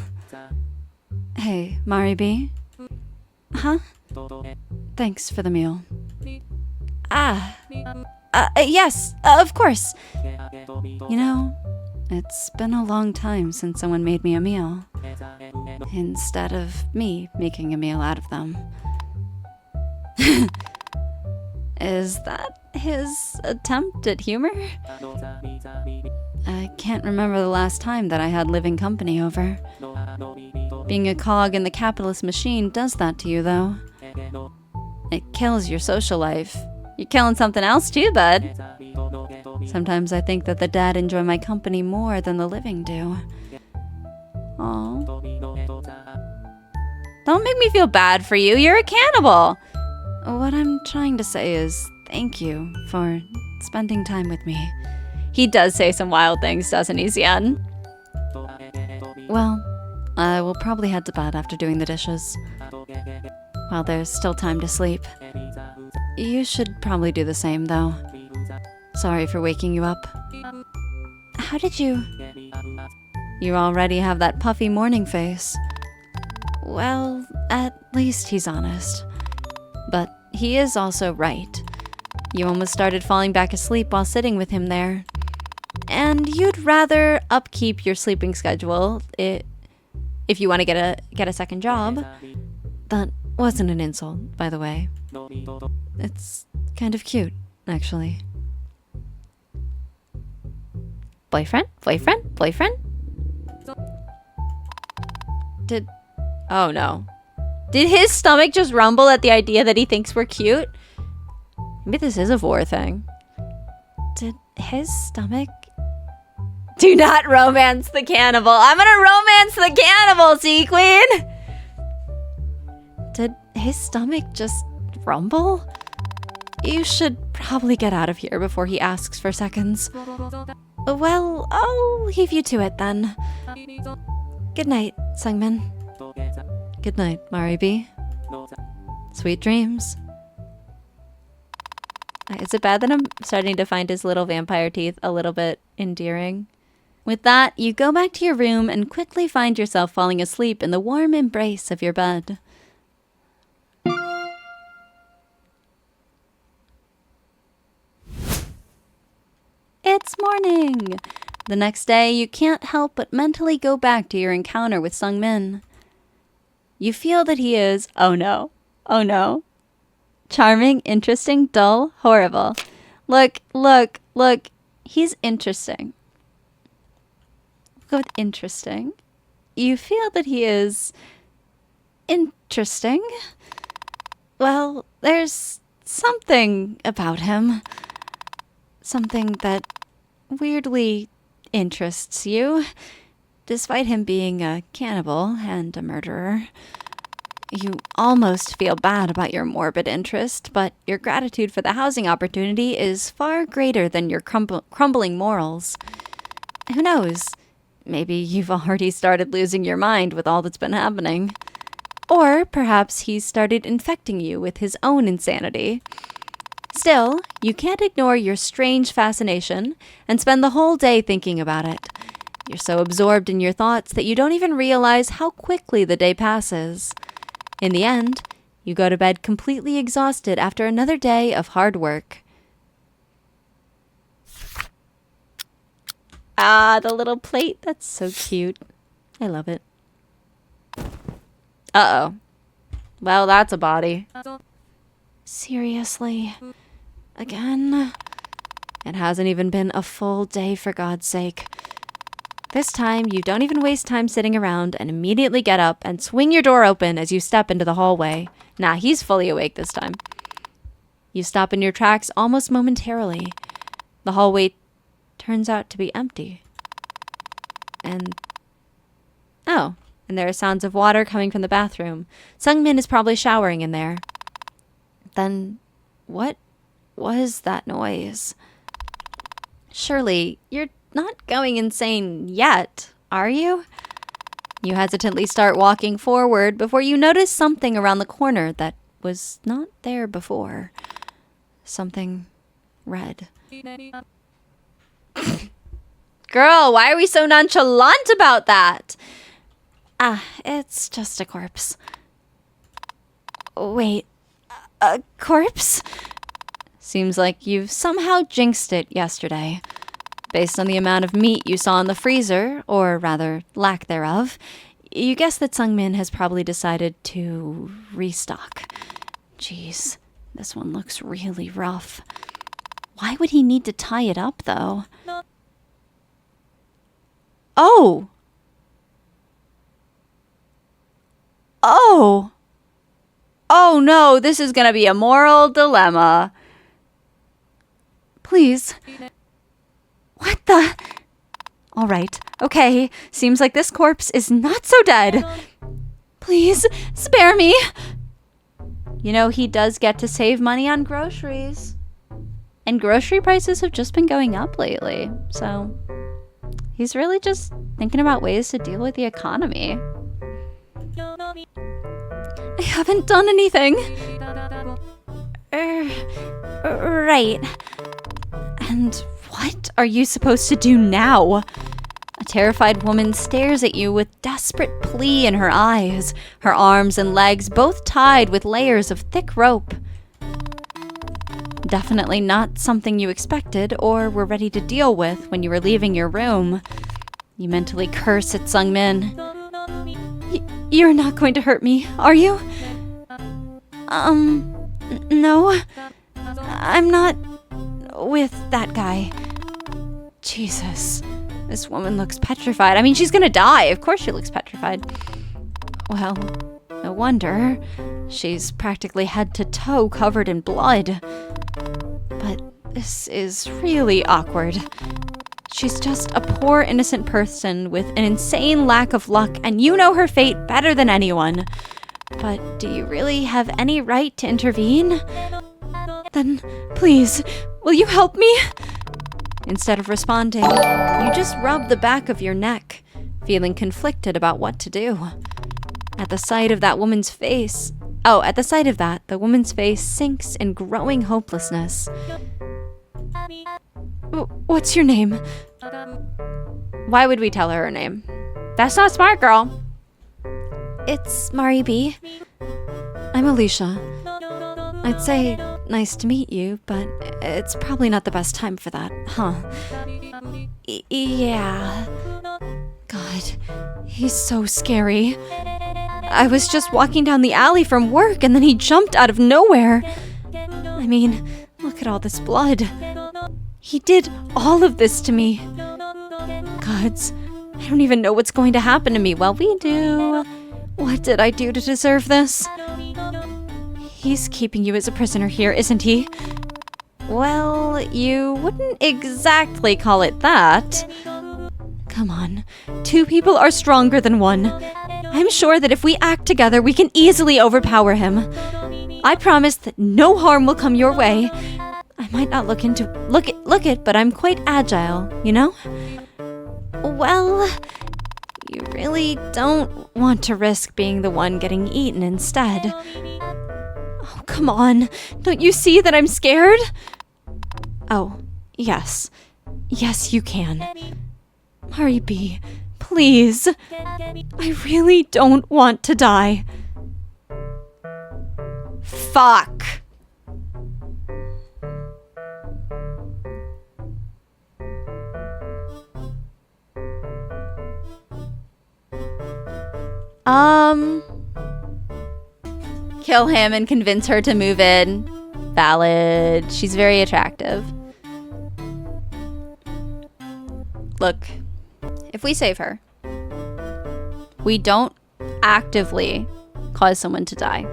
Hey, Mari B? Huh? Thanks for the meal. Yes, of course. You know, it's been a long time since someone made me a meal, instead of me making a meal out of them. Is that his attempt at humor? I can't remember the last time that I had living company over. Being a cog in the capitalist machine does that to you, though. It kills your social life. You're killing something else too, bud. Sometimes I think that the dead enjoy my company more than the living do. Aw. Don't make me feel bad for you. You're a cannibal. What I'm trying to say is thank you for spending time with me. He does say some wild things, doesn't he, Xian? Well, I will probably head to bed after doing the dishes. While there's still time to sleep. You should probably do the same, though. Sorry for waking you up. How did you... You already have that puffy morning face. Well, at least he's honest. But he is also right. You almost started falling back asleep while sitting with him there. And you'd rather upkeep your sleeping schedule if you want to get a second job. That wasn't an insult, by the way. It's kind of cute, actually. Boyfriend? Oh no. Did his stomach just rumble at the idea that he thinks we're cute? Maybe this is a vor thing. Did his stomach... Do not romance the cannibal. I'm gonna romance the cannibal, Sea Queen! Did his stomach just rumble? You should probably get out of here before he asks for seconds. Well, I'll leave you to it then. Good night, Sungmin. Good night, Mari B. Sweet dreams. Is it bad that I'm starting to find his little vampire teeth a little bit endearing? With that, you go back to your room and quickly find yourself falling asleep in the warm embrace of your bed. It's morning! The next day, you can't help but mentally go back to your encounter with Sungmin. You feel that he is, oh no, charming, interesting, dull, horrible. Look, he's interesting. Go with interesting. You feel that he is interesting. Well, there's something about him. Something that weirdly interests you, despite him being a cannibal and a murderer. You almost feel bad about your morbid interest, but your gratitude for the housing opportunity is far greater than your crumbling morals. Who knows? Maybe you've already started losing your mind with all that's been happening. Or perhaps he's started infecting you with his own insanity. Still, you can't ignore your strange fascination and spend the whole day thinking about it. You're so absorbed in your thoughts that you don't even realize how quickly the day passes. In the end, you go to bed completely exhausted after another day of hard work. Ah, the little plate. That's so cute. I love it. Uh-oh. Well, that's a body. Seriously? Again? It hasn't even been a full day, for God's sake. This time, you don't even waste time sitting around and immediately get up and swing your door open as you step into the hallway. Nah, he's fully awake this time. You stop in your tracks almost momentarily. The hallway turns out to be empty. And there are sounds of water coming from the bathroom. Sungmin is probably showering in there. Then, what was that noise? Surely, you're not going insane yet, are you? You hesitantly start walking forward before you notice something around the corner that was not there before. Something red. Girl, why are we so nonchalant about that? It's just a corpse. Wait, a corpse? Seems like you've somehow jinxed it yesterday. Based on the amount of meat you saw in the freezer, or rather, lack thereof, you guess that Sungmin has probably decided to restock. Jeez, this one looks really rough. Why would he need to tie it up, though? Oh! Oh! Oh no, this is gonna be a moral dilemma. Please. What the? Alright, okay. Seems like this corpse is not so dead. Please, spare me. You know, he does get to save money on groceries. And grocery prices have just been going up lately. So, he's really just thinking about ways to deal with the economy. I haven't done anything. Right. And what are you supposed to do now? A terrified woman stares at you with desperate plea in her eyes, her arms and legs both tied with layers of thick rope. Definitely not something you expected or were ready to deal with when you were leaving your room. You mentally curse at Sungmin. You're not going to hurt me, are you? No. I'm not with that guy. Jesus. This woman looks petrified. I mean, she's gonna die. Of course she looks petrified. Well, no wonder. She's practically head to toe covered in blood. But this is really awkward. She's just a poor innocent person with an insane lack of luck, and you know her fate better than anyone. But do you really have any right to intervene? Then, please, will you help me? Instead of responding, you just rub the back of your neck, feeling conflicted about what to do. At the sight of that woman's face... at the sight of that, the woman's face sinks in growing hopelessness. What's your name? Why would we tell her name? That's not smart, girl. It's Mari B. I'm Alicia. I'd say nice to meet you, but it's probably not the best time for that, huh? Yeah. God, he's so scary. I was just walking down the alley from work and then he jumped out of nowhere. I mean, look at all this blood. He did all of this to me. Gods, I don't even know what's going to happen to me. Well, we do. What did I do to deserve this? He's keeping you as a prisoner here, isn't he? Well, you wouldn't exactly call it that. Come on, two people are stronger than one. I'm sure that if we act together, we can easily overpower him. I promise that no harm will come your way. I might not look it, but I'm quite agile, you know? Well, you really don't want to risk being the one getting eaten instead. Oh, come on. Don't you see that I'm scared? Oh, yes. Yes, you can. Mari B, please. I really don't want to die. Fuck. Kill him and convince her to move in. Valid. She's very attractive. Look, if we save her, we don't actively cause someone to die.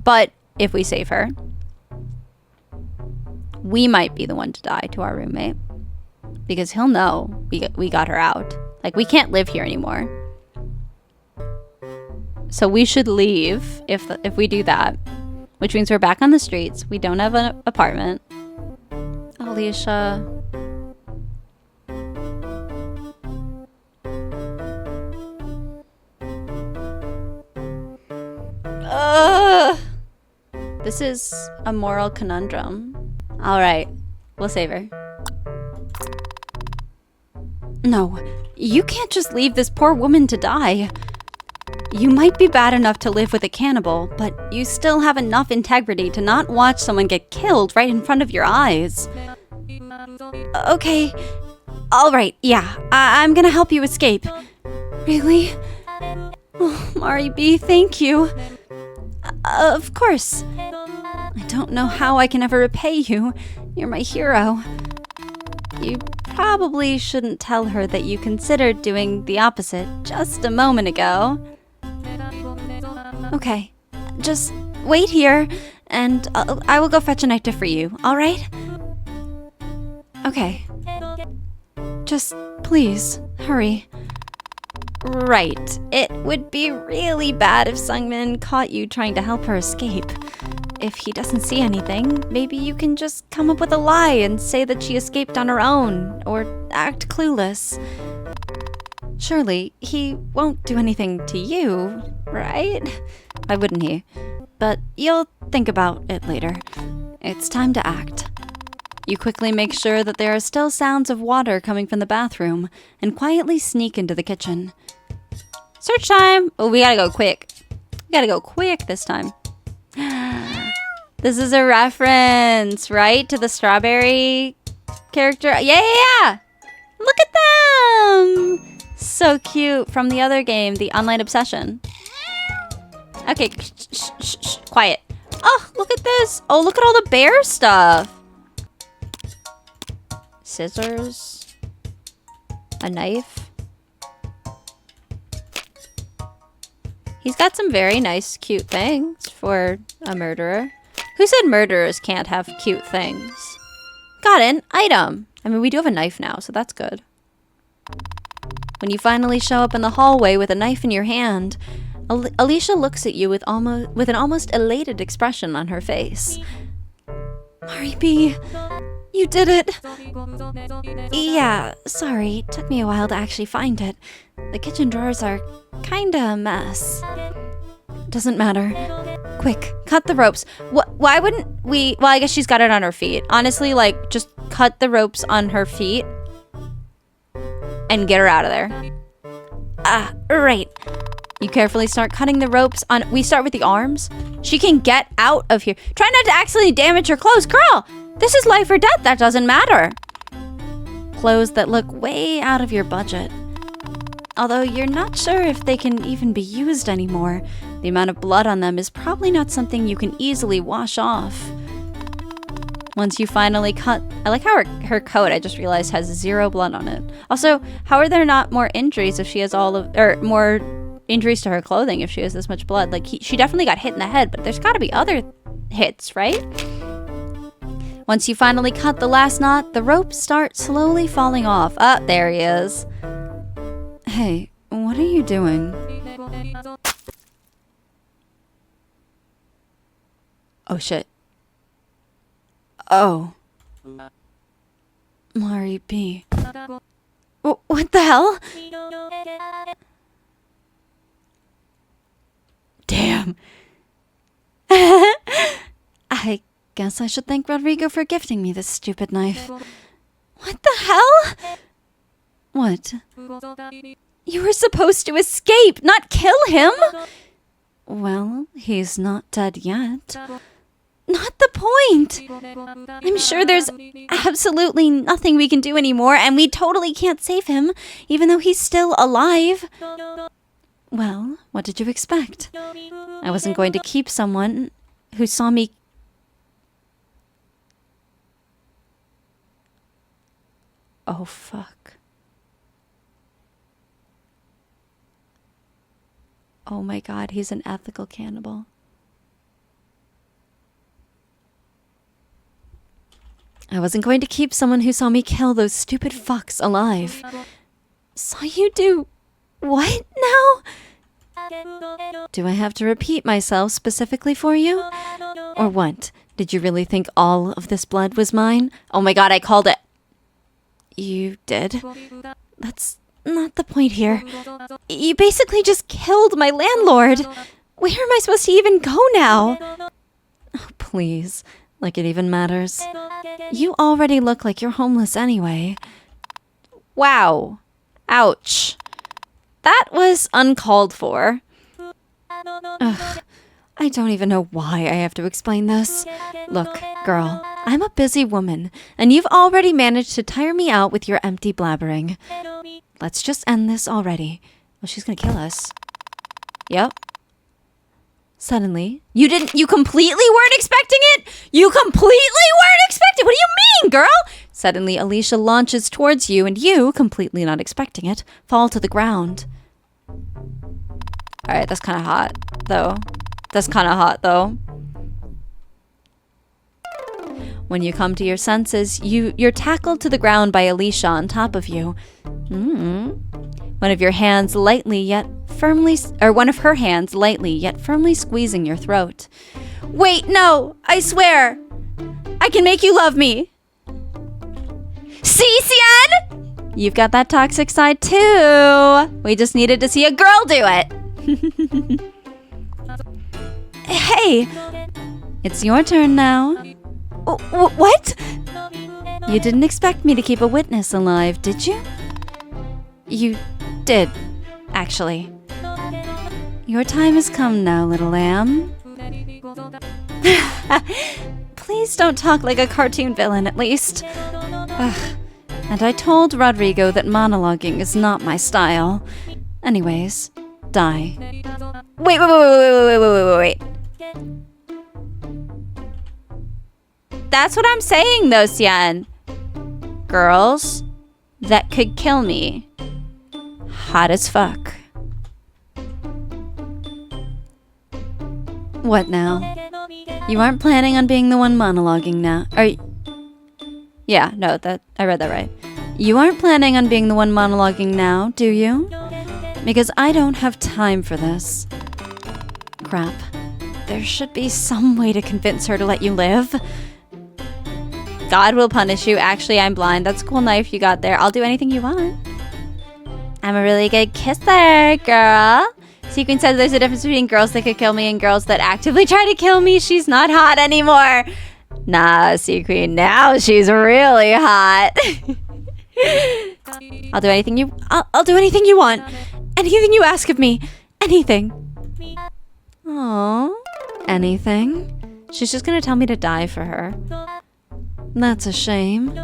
But if we save her, we might be the one to die to our roommate. Because he'll know we got her out. Like, we can't live here anymore. So we should leave if we do that. Which means we're back on the streets. We don't have an apartment. Alicia. This is a moral conundrum. Alright, we'll save her. No, you can't just leave this poor woman to die. You might be bad enough to live with a cannibal, but you still have enough integrity to not watch someone get killed right in front of your eyes. Okay. Alright, yeah. I'm gonna help you escape. Really? Oh, Mari B, thank you. Of course. I don't know how I can ever repay you. You're my hero. You probably shouldn't tell her that you considered doing the opposite just a moment ago. Okay, just wait here, and I will go fetch a nectar for you, alright? Okay. Just please, hurry. Right. It would be really bad if Sungmin caught you trying to help her escape. If he doesn't see anything, maybe you can just come up with a lie and say that she escaped on her own, or act clueless. Surely, he won't do anything to you, right? Why wouldn't he? But you'll think about it later. It's time to act. You quickly make sure that there are still sounds of water coming from the bathroom, and quietly sneak into the kitchen. Search time! Oh, we gotta go quick. We gotta go quick this time. This is a reference, right? To the strawberry character. Yeah! Look at them! So cute. From the other game, the Online Obsession. Okay, shh, quiet. Oh, look at this. Oh, look at all the bear stuff. Scissors. A knife. He's got some very nice, cute things for a murderer. Who said murderers can't have cute things? Got an item. I mean, we do have a knife now, so that's good. When you finally show up in the hallway with a knife in your hand, Alicia looks at you with an almost elated expression on her face. Mari B, you did it. Yeah, sorry. It took me a while to actually find it. The kitchen drawers are kinda a mess. Doesn't matter. Quick, cut the ropes. Why wouldn't we? Well, I guess she's got it on her feet. Honestly, like, just cut the ropes on her feet and get her out of there. Right. You carefully start cutting the ropes on. We start with the arms. She can get out of here. Try not to accidentally damage her clothes. Girl, this is life or death. That doesn't matter. Clothes that look way out of your budget. Although you're not sure if they can even be used anymore. The amount of blood on them is probably not something you can easily wash off. Once you finally cut... I like how her coat, I just realized, has 0 blood on it. Also, how are there not more injuries if she has more injuries to her clothing if she has this much blood? Like, she definitely got hit in the head, but there's got to be other hits, right? Once you finally cut the last knot, the ropes start slowly falling off. Ah, there he is. Hey, what are you doing? Oh, shit. Oh. Mari B. What the hell? Damn. I guess I should thank Rodrigo for gifting me this stupid knife. What the hell? What? You were supposed to escape, not kill him! Well, he's not dead yet. Not the point! I'm sure there's absolutely nothing we can do anymore, and we totally can't save him, even though he's still alive. Well, what did you expect? I wasn't going to keep someone who saw me... Oh, fuck. Oh my god, he's an ethical cannibal. I wasn't going to keep someone who saw me kill those stupid fucks alive. Saw you do... what now? Do I have to repeat myself specifically for you? Or what? Did you really think all of this blood was mine? Oh my god, I called it. You did? That's not the point here. You basically just killed my landlord. Where am I supposed to even go now? Oh, please. Like it even matters. You already look like you're homeless anyway. Wow. Ouch. That was uncalled for. Ugh. I don't even know why I have to explain this. Look, girl, I'm a busy woman, and you've already managed to tire me out with your empty blabbering. Let's just end this already. Well, she's gonna kill us. Yep. Suddenly, you completely weren't expecting it? You completely weren't expecting it? What do you mean, girl? Suddenly, Alicia launches towards you, and you, completely not expecting it, fall to the ground. Alright, that's kind of hot, though. That's kind of hot, though. When you come to your senses, you're tackled to the ground by Alicia on top of you. One of her hands lightly yet firmly squeezing your throat. Wait, no! I swear! I can make you love me! See, Cian? You've got that toxic side too! We just needed to see a girl do it! Hey! It's your turn now. What? You didn't expect me to keep a witness alive, did you? You did, actually. Your time has come now, little lamb. Please don't talk like a cartoon villain, at least. Ugh. And I told Rodrigo that monologuing is not my style. Anyways, die. Wait. That's what I'm saying, though, Cian. Girls that could kill me. Hot as fuck. What now? You aren't planning on being the one monologuing now, are you? Yeah, no, I read that right. You aren't planning on being the one monologuing now, do you? Because I don't have time for this. Crap. There should be some way to convince her to let you live. God will punish you. Actually, I'm blind. That's a cool knife you got there. I'll do anything you want. I'm a really good kisser, girl. Sequin says there's a difference between girls that could kill me and girls that actively try to kill me. She's not hot anymore. Nah, Sequin, now she's really hot. I'll do anything you want. Anything you ask of me. Anything. Aww. Anything? She's just gonna tell me to die for her. That's a shame.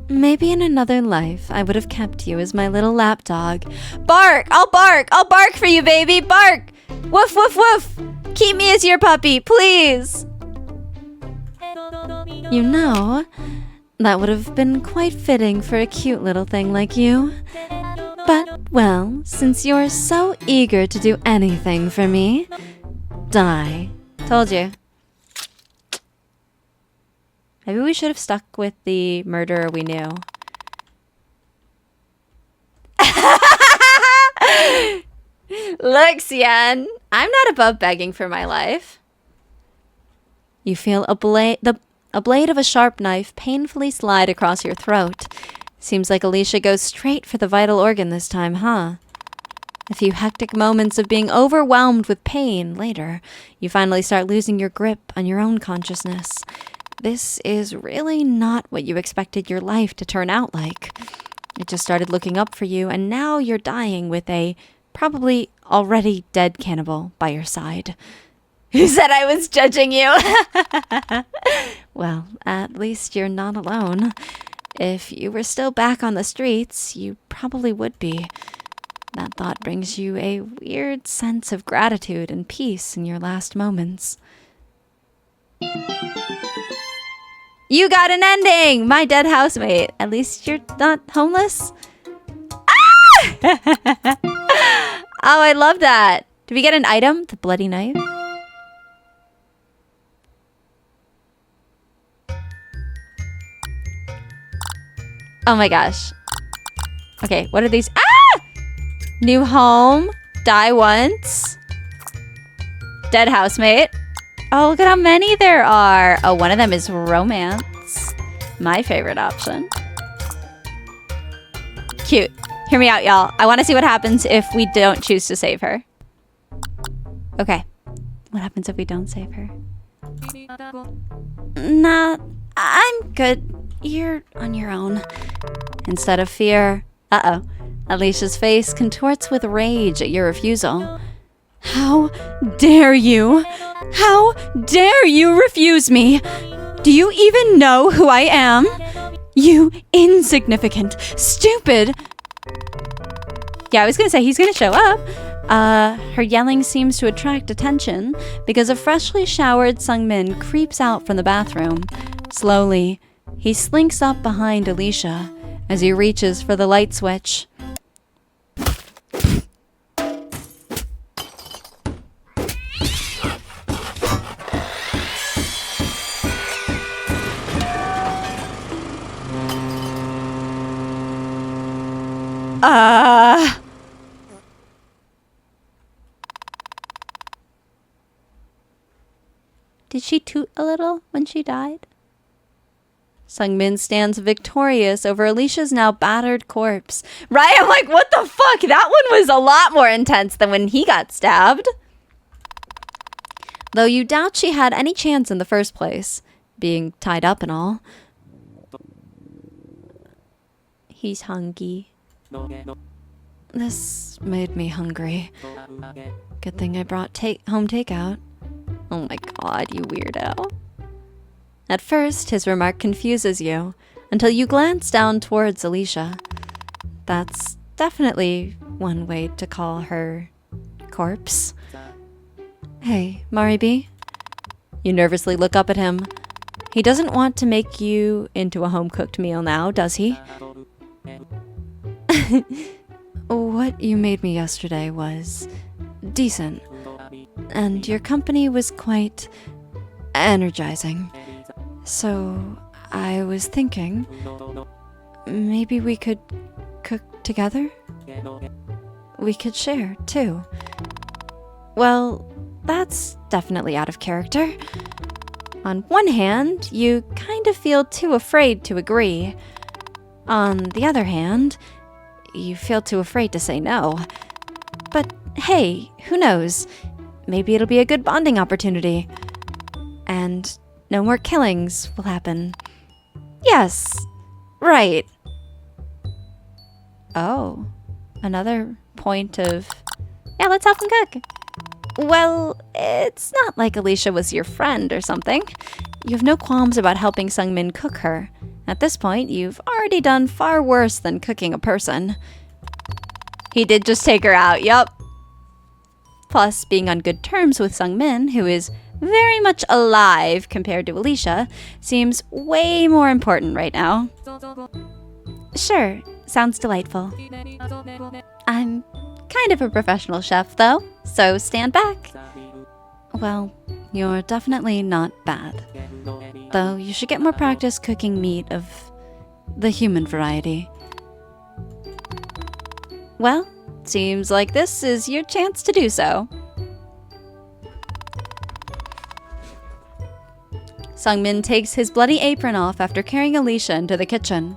Maybe in another life, I would have kept you as my little lapdog. Bark! I'll bark! I'll bark for you, baby! Bark! Woof, woof, woof! Keep me as your puppy, please! You know, that would have been quite fitting for a cute little thing like you. But, well, since you're so eager to do anything for me, die. Told you. Maybe we should have stuck with the murderer we knew. Look, Xian, I'm not above begging for my life. You feel a blade of a sharp knife painfully slide across your throat. Seems like Alicia goes straight for the vital organ this time, huh? A few hectic moments of being overwhelmed with pain later, you finally start losing your grip on your own consciousness. This is really not what you expected your life to turn out like. It just started looking up for you, and now you're dying with a probably already dead cannibal by your side. Who said I was judging you? Well, at least you're not alone. If you were still back on the streets, you probably would be. That thought brings you a weird sense of gratitude and peace in your last moments. You got an ending! My dead housemate. At least you're not homeless? Ah! Oh, I love that. Did we get an item? The bloody knife? Oh my gosh. Okay, what are these? Ah! New home. Die once. Dead housemate. Oh, look at how many there are. Oh, one of them is romance. My favorite option. Cute. Hear me out, y'all. I want to see what happens if we don't choose to save her. Okay. What happens if we don't save her? Nah, I'm good. You're on your own. Instead of fear, uh-oh, Alicia's face contorts with rage at your refusal. How dare you? How dare you refuse me? Do you even know who I am? You insignificant, stupid... Yeah, I was gonna say he's gonna show up. Her yelling seems to attract attention because a freshly showered Sungmin creeps out from the bathroom. Slowly, he slinks up behind Alicia as he reaches for the light switch. Did she toot a little when she died? Sungmin stands victorious over Alicia's now battered corpse. Right? I'm like, what the fuck? That one was a lot more intense than when he got stabbed. Though you doubt she had any chance in the first place, being tied up and all. He's hungry. This made me hungry. Good thing I brought home takeout. Oh my god, you weirdo. At first, his remark confuses you, until you glance down towards Alicia. That's definitely one way to call her corpse. Hey, Maribi. You nervously look up at him. He doesn't want to make you into a home-cooked meal now, does he? What you made me yesterday was decent, and your company was quite energizing. So I was thinking, maybe we could cook together? We could share, too. Well, that's definitely out of character. On one hand, you kind of feel too afraid to agree. On the other hand, you feel too afraid to say no. But hey, who knows? Maybe it'll be a good bonding opportunity. And no more killings will happen. Yes, right. Oh, another point of... Yeah, let's help him cook. Well, it's not like Alicia was your friend or something. You have no qualms about helping Sungmin cook her. At this point, you've already done far worse than cooking a person. He did just take her out, yup. Plus, being on good terms with Sungmin, who is very much alive compared to Alicia, seems way more important right now. Sure, sounds delightful. I'm kind of a professional chef, though, so stand back. Well, you're definitely not bad. Though you should get more practice cooking meat of the human variety. Well, seems like this is your chance to do so. Sungmin takes his bloody apron off after carrying Alicia into the kitchen.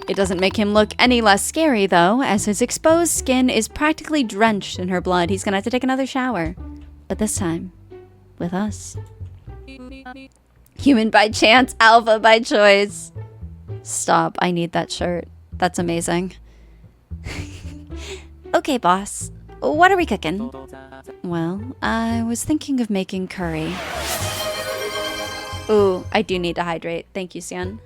It doesn't make him look any less scary, though, as his exposed skin is practically drenched in her blood. He's gonna have to take another shower. But this time, with us. Human by chance, alpha by choice. Stop, I need that shirt. That's amazing. Okay, boss. What are we cooking? Well, I was thinking of making curry. Ooh, I do need to hydrate. Thank you, Sian.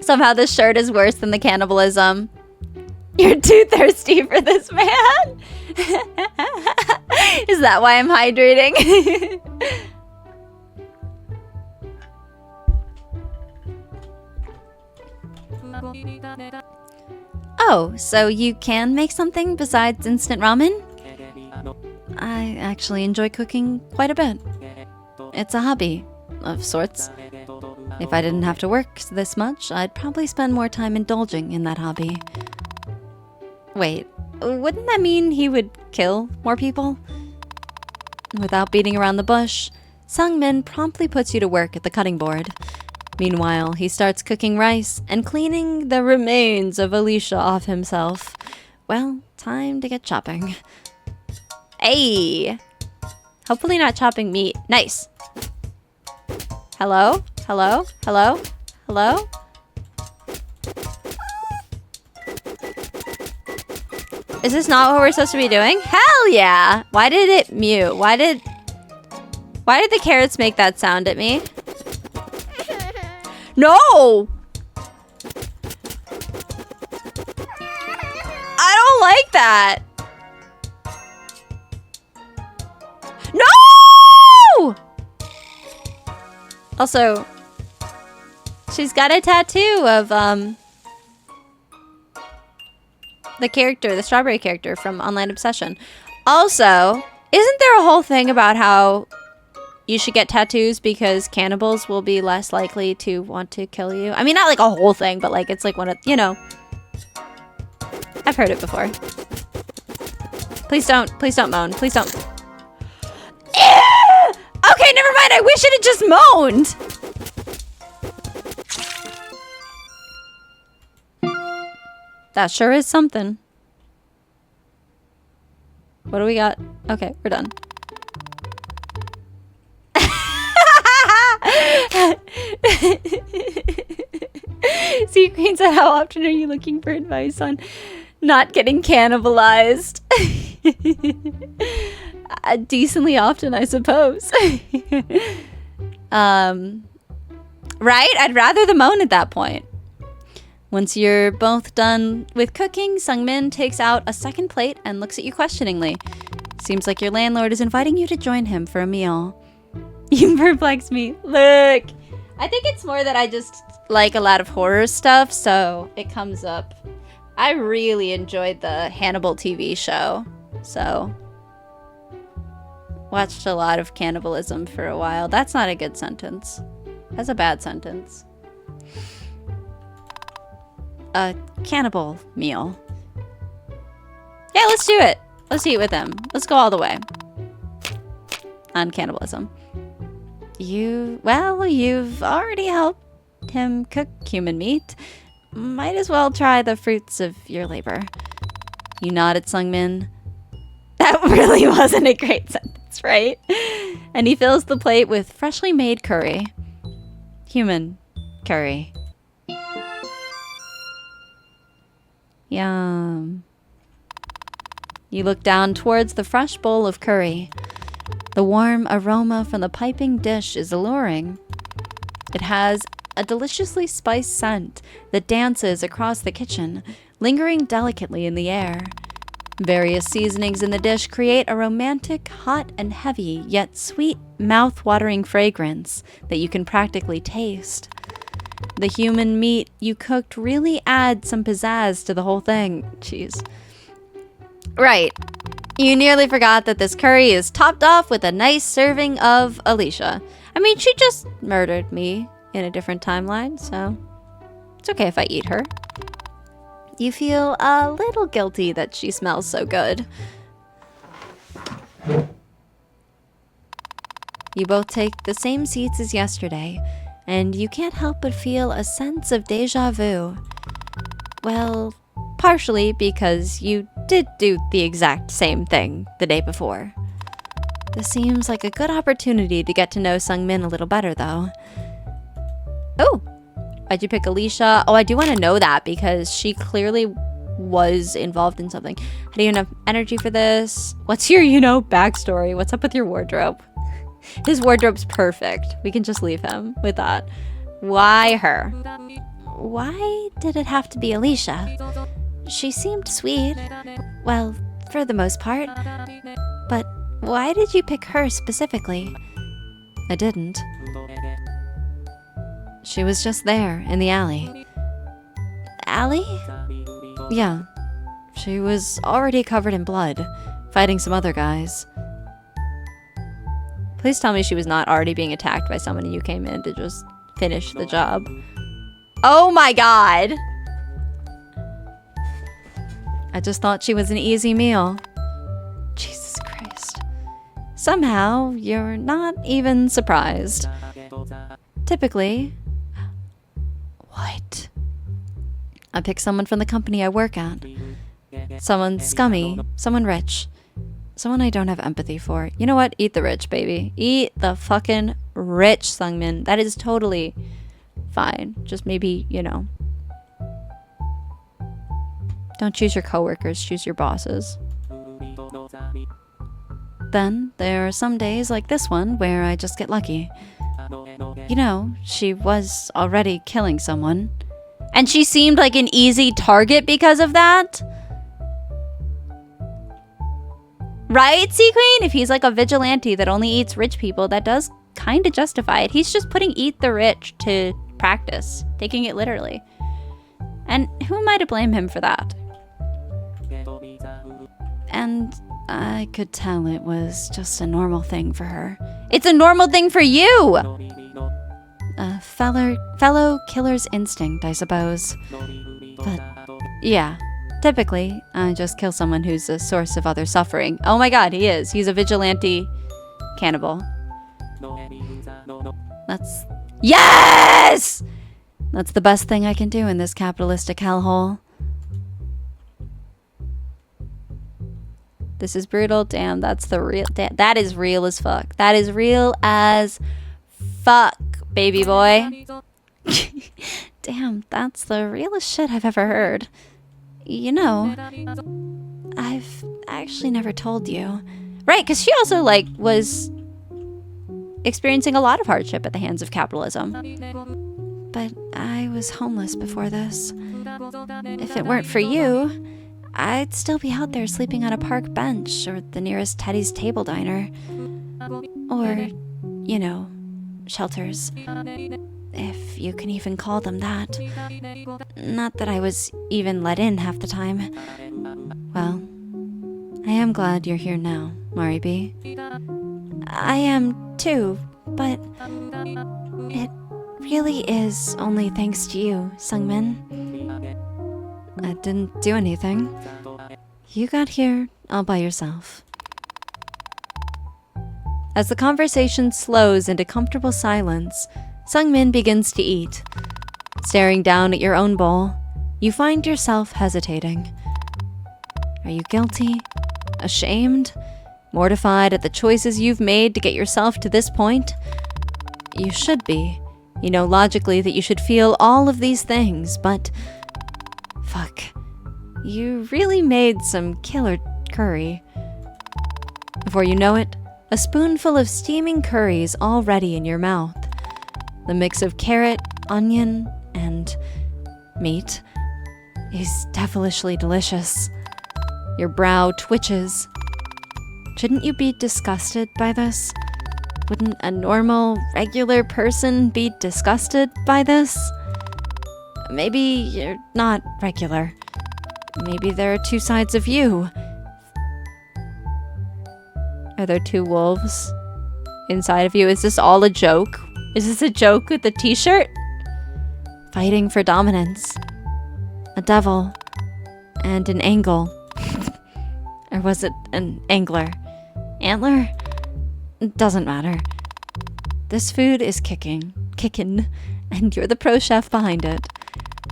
Somehow this shirt is worse than the cannibalism. You're too thirsty for this, man. Is that why I'm hydrating? Oh, so you can make something besides instant ramen? I actually enjoy cooking quite a bit. It's a hobby, of sorts. If I didn't have to work this much, I'd probably spend more time indulging in that hobby. Wait, wouldn't that mean he would kill more people? Without beating around the bush, Sungmin promptly puts you to work at the cutting board. Meanwhile, he starts cooking rice and cleaning the remains of Alicia off himself. Well, time to get chopping. Hey! Hopefully not chopping meat. Nice! Hello? Hello? Hello? Hello? Is this not what we're supposed to be doing? Hell yeah! Why did it mute? Why did the carrots make that sound at me? No! I don't like that. No! Also, she's got a tattoo of the character, the strawberry character from Online Obsession. Also, isn't there a whole thing about how you should get tattoos because cannibals will be less likely to want to kill you? I mean, not like a whole thing, but like it's like one of, you know. I've heard it before. Please don't moan. Please don't. Okay, never mind. I wish it had just moaned. That sure is something. What do we got? Okay, we're done. Sea Queen said, how often are you looking for advice on not getting cannibalized? Decently often, I suppose. Right? I'd rather the moan at that point. Once you're both done with cooking, Sungmin takes out a second plate and looks at you questioningly. Seems like your landlord is inviting you to join him for a meal. You perplex me. Look! I think it's more that I just like a lot of horror stuff, so it comes up. I really enjoyed the Hannibal TV show, so watched a lot of cannibalism for a while. That's not a good sentence. That's a bad sentence. A cannibal meal. Yeah, let's do it. Let's eat with him. Let's go all the way. On cannibalism. You've already helped him cook human meat. Might as well try the fruits of your labor. You nod at Sungmin. That really wasn't a great sentence, right? And he fills the plate with freshly made curry. Human curry. Yum. You look down towards the fresh bowl of curry. The warm aroma from the piping dish is alluring. It has a deliciously spiced scent that dances across the kitchen, lingering delicately in the air. Various seasonings in the dish create a romantic, hot and heavy, yet sweet, mouth-watering fragrance that you can practically taste. The human meat you cooked really adds some pizzazz to the whole thing. Jeez. Right. You nearly forgot that this curry is topped off with a nice serving of Alicia. I mean, she just murdered me in a different timeline, so it's okay if I eat her. You feel a little guilty that she smells so good. You both take the same seats as yesterday, and you can't help but feel a sense of déjà vu. Well, partially because you did do the exact same thing the day before. This seems like a good opportunity to get to know Sungmin a little better, though. Oh, why'd you pick Alicia? Oh, I do want to know that because she clearly was involved in something. How do you have energy for this? What's your, backstory? What's up with your wardrobe? His wardrobe's perfect. We can just leave him with that. Why her? Why did it have to be Alicia? She seemed sweet. Well, for the most part. But why did you pick her specifically? I didn't. She was just there, in the alley. Alley? Yeah. She was already covered in blood, fighting some other guys. Please tell me she was not already being attacked by someone and you came in to just finish the job. Oh my god! I just thought she was an easy meal. Jesus Christ. Somehow, you're not even surprised. Typically... What? I pick someone from the company I work at. Someone scummy, someone rich. Someone I don't have empathy for. You know what? Eat the rich, baby. Eat the fucking rich, Sungmin. That is totally fine. Just maybe, don't choose your coworkers, choose your bosses. Then, there are some days like this one where I just get lucky. She was already killing someone. And she seemed like an easy target because of that? Right, Sea Queen? If he's like a vigilante that only eats rich people, that does kind of justify it. He's just putting eat the rich to practice, taking it literally. And who am I to blame him for that? And I could tell it was just a normal thing for her. It's a normal thing for you! A fellow killer's instinct, I suppose. But, yeah. Typically, I just kill someone who's a source of other suffering. Oh my god, he is. He's a vigilante cannibal. That's... Yes! That's the best thing I can do in this capitalistic hellhole. This is brutal. Damn, that's the real... That is real as fuck. That is real as fuck, baby boy. Damn, that's the realest shit I've ever heard. I've actually never told you. Right, because she also, was experiencing a lot of hardship at the hands of capitalism. But I was homeless before this. If it weren't for you, I'd still be out there sleeping on a park bench or the nearest Teddy's Table Diner. Or, shelters. If you can even call them that. Not that I was even let in half the time. Well, I am glad you're here now, Mari B. I am too, but it really is only thanks to you, Sungmin. I didn't do anything. You got here all by yourself. As the conversation slows into comfortable silence, Sungmin begins to eat. Staring down at your own bowl, you find yourself hesitating. Are you guilty? Ashamed? Mortified at the choices you've made to get yourself to this point? You should be. You know logically that you should feel all of these things, but... Fuck. You really made some killer curry. Before you know it, a spoonful of steaming curry is already in your mouth. The mix of carrot, onion, and meat is devilishly delicious. Your brow twitches. Shouldn't you be disgusted by this? Wouldn't a normal, regular person be disgusted by this? Maybe you're not regular. Maybe there are two sides of you. Are there two wolves inside of you? Is this all a joke? Is this a joke with the t-shirt? Fighting for dominance. A devil. And an angle. Or was it an angler? Antler? Doesn't matter. This food is kicking, and you're the pro chef behind it.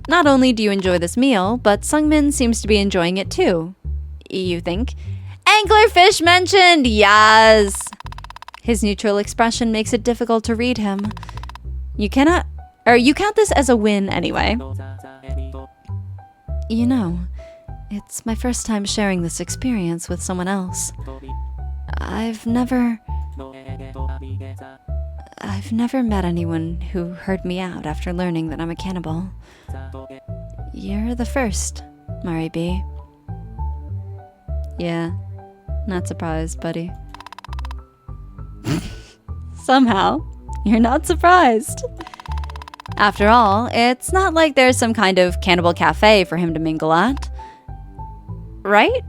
Not only do you enjoy this meal, but Sungmin seems to be enjoying it too. You think? Anglerfish mentioned! Yes! His neutral expression makes it difficult to read him. You count this as a win anyway. You know, it's my first time sharing this experience with someone else. I've never met anyone who heard me out after learning that I'm a cannibal. You're the first, Mari B. Yeah, not surprised, buddy. Somehow, you're not surprised. After all, it's not like there's some kind of cannibal cafe for him to mingle at. Right?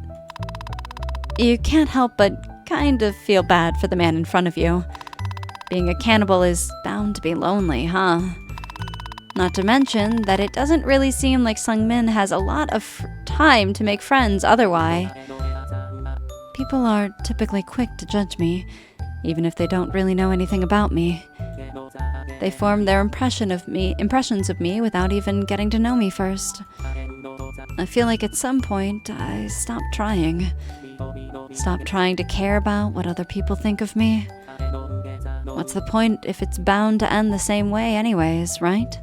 You can't help but kind of feel bad for the man in front of you. Being a cannibal is bound to be lonely, huh? Not to mention that it doesn't really seem like Sungmin has a lot of time to make friends otherwise. People are typically quick to judge me, even if they don't really know anything about me. They form their impressions of me without even getting to know me first. I feel like at some point I stopped trying. Stopped trying to care about what other people think of me. What's the point if it's bound to end the same way anyways, right?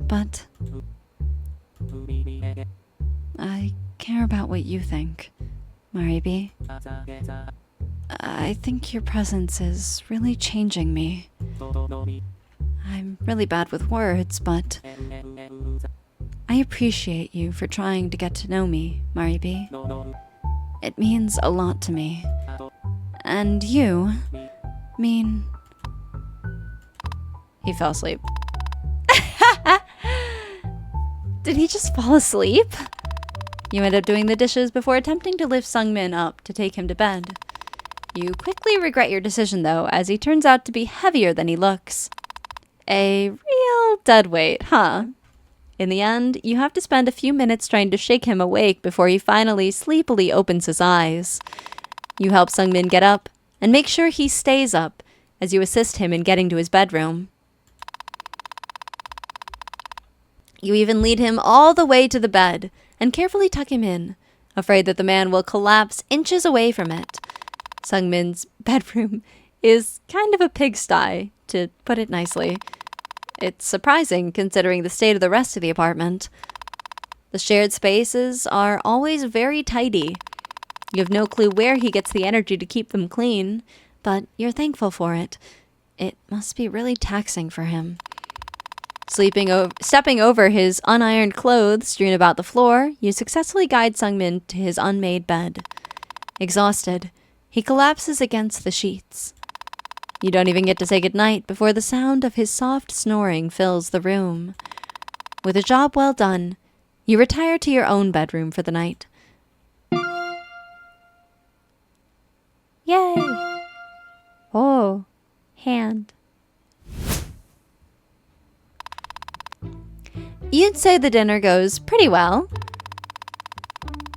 But I care about what you think, Maribi. I think your presence is really changing me. I'm really bad with words, but I appreciate you for trying to get to know me, Maribi. It means a lot to me. And you mean... He fell asleep. Did he just fall asleep? You end up doing the dishes before attempting to lift Sungmin up to take him to bed. You quickly regret your decision, though, as he turns out to be heavier than he looks. A real dead weight, huh? In the end, you have to spend a few minutes trying to shake him awake before he finally sleepily opens his eyes. You help Sungmin get up and make sure he stays up as you assist him in getting to his bedroom. You even lead him all the way to the bed and carefully tuck him in, afraid that the man will collapse inches away from it. Sungmin's bedroom is kind of a pigsty, to put it nicely. It's surprising considering the state of the rest of the apartment. The shared spaces are always very tidy. You have no clue where he gets the energy to keep them clean, but you're thankful for it. It must be really taxing for him. Stepping over his unironed clothes strewn about the floor, you successfully guide Sungmin to his unmade bed. Exhausted, he collapses against the sheets. You don't even get to say goodnight before the sound of his soft snoring fills the room. With a job well done, you retire to your own bedroom for the night. Yay! Oh, hand. You'd say the dinner goes pretty well.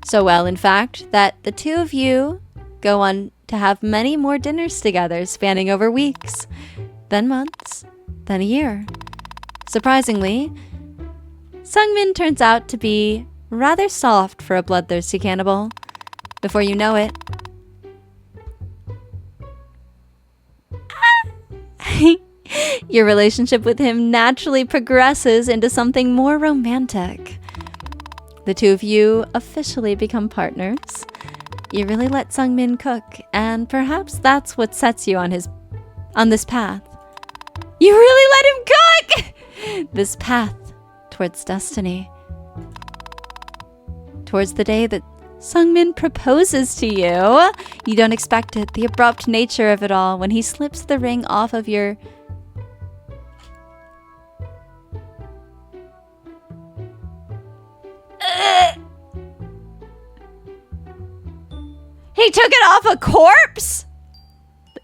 So well, in fact, that the two of you go on to have many more dinners together spanning over weeks, then months, then a year. Surprisingly, Sungmin turns out to be rather soft for a bloodthirsty cannibal. Before you know it, your relationship with him naturally progresses into something more romantic. The two of you officially become partners. You really let Sungmin cook, and perhaps that's what sets you on this path. You really let him cook! This path towards destiny. Towards the day that Sungmin proposes to you. You don't expect it, the abrupt nature of it all, when he slips the ring off of your... He took it off a corpse?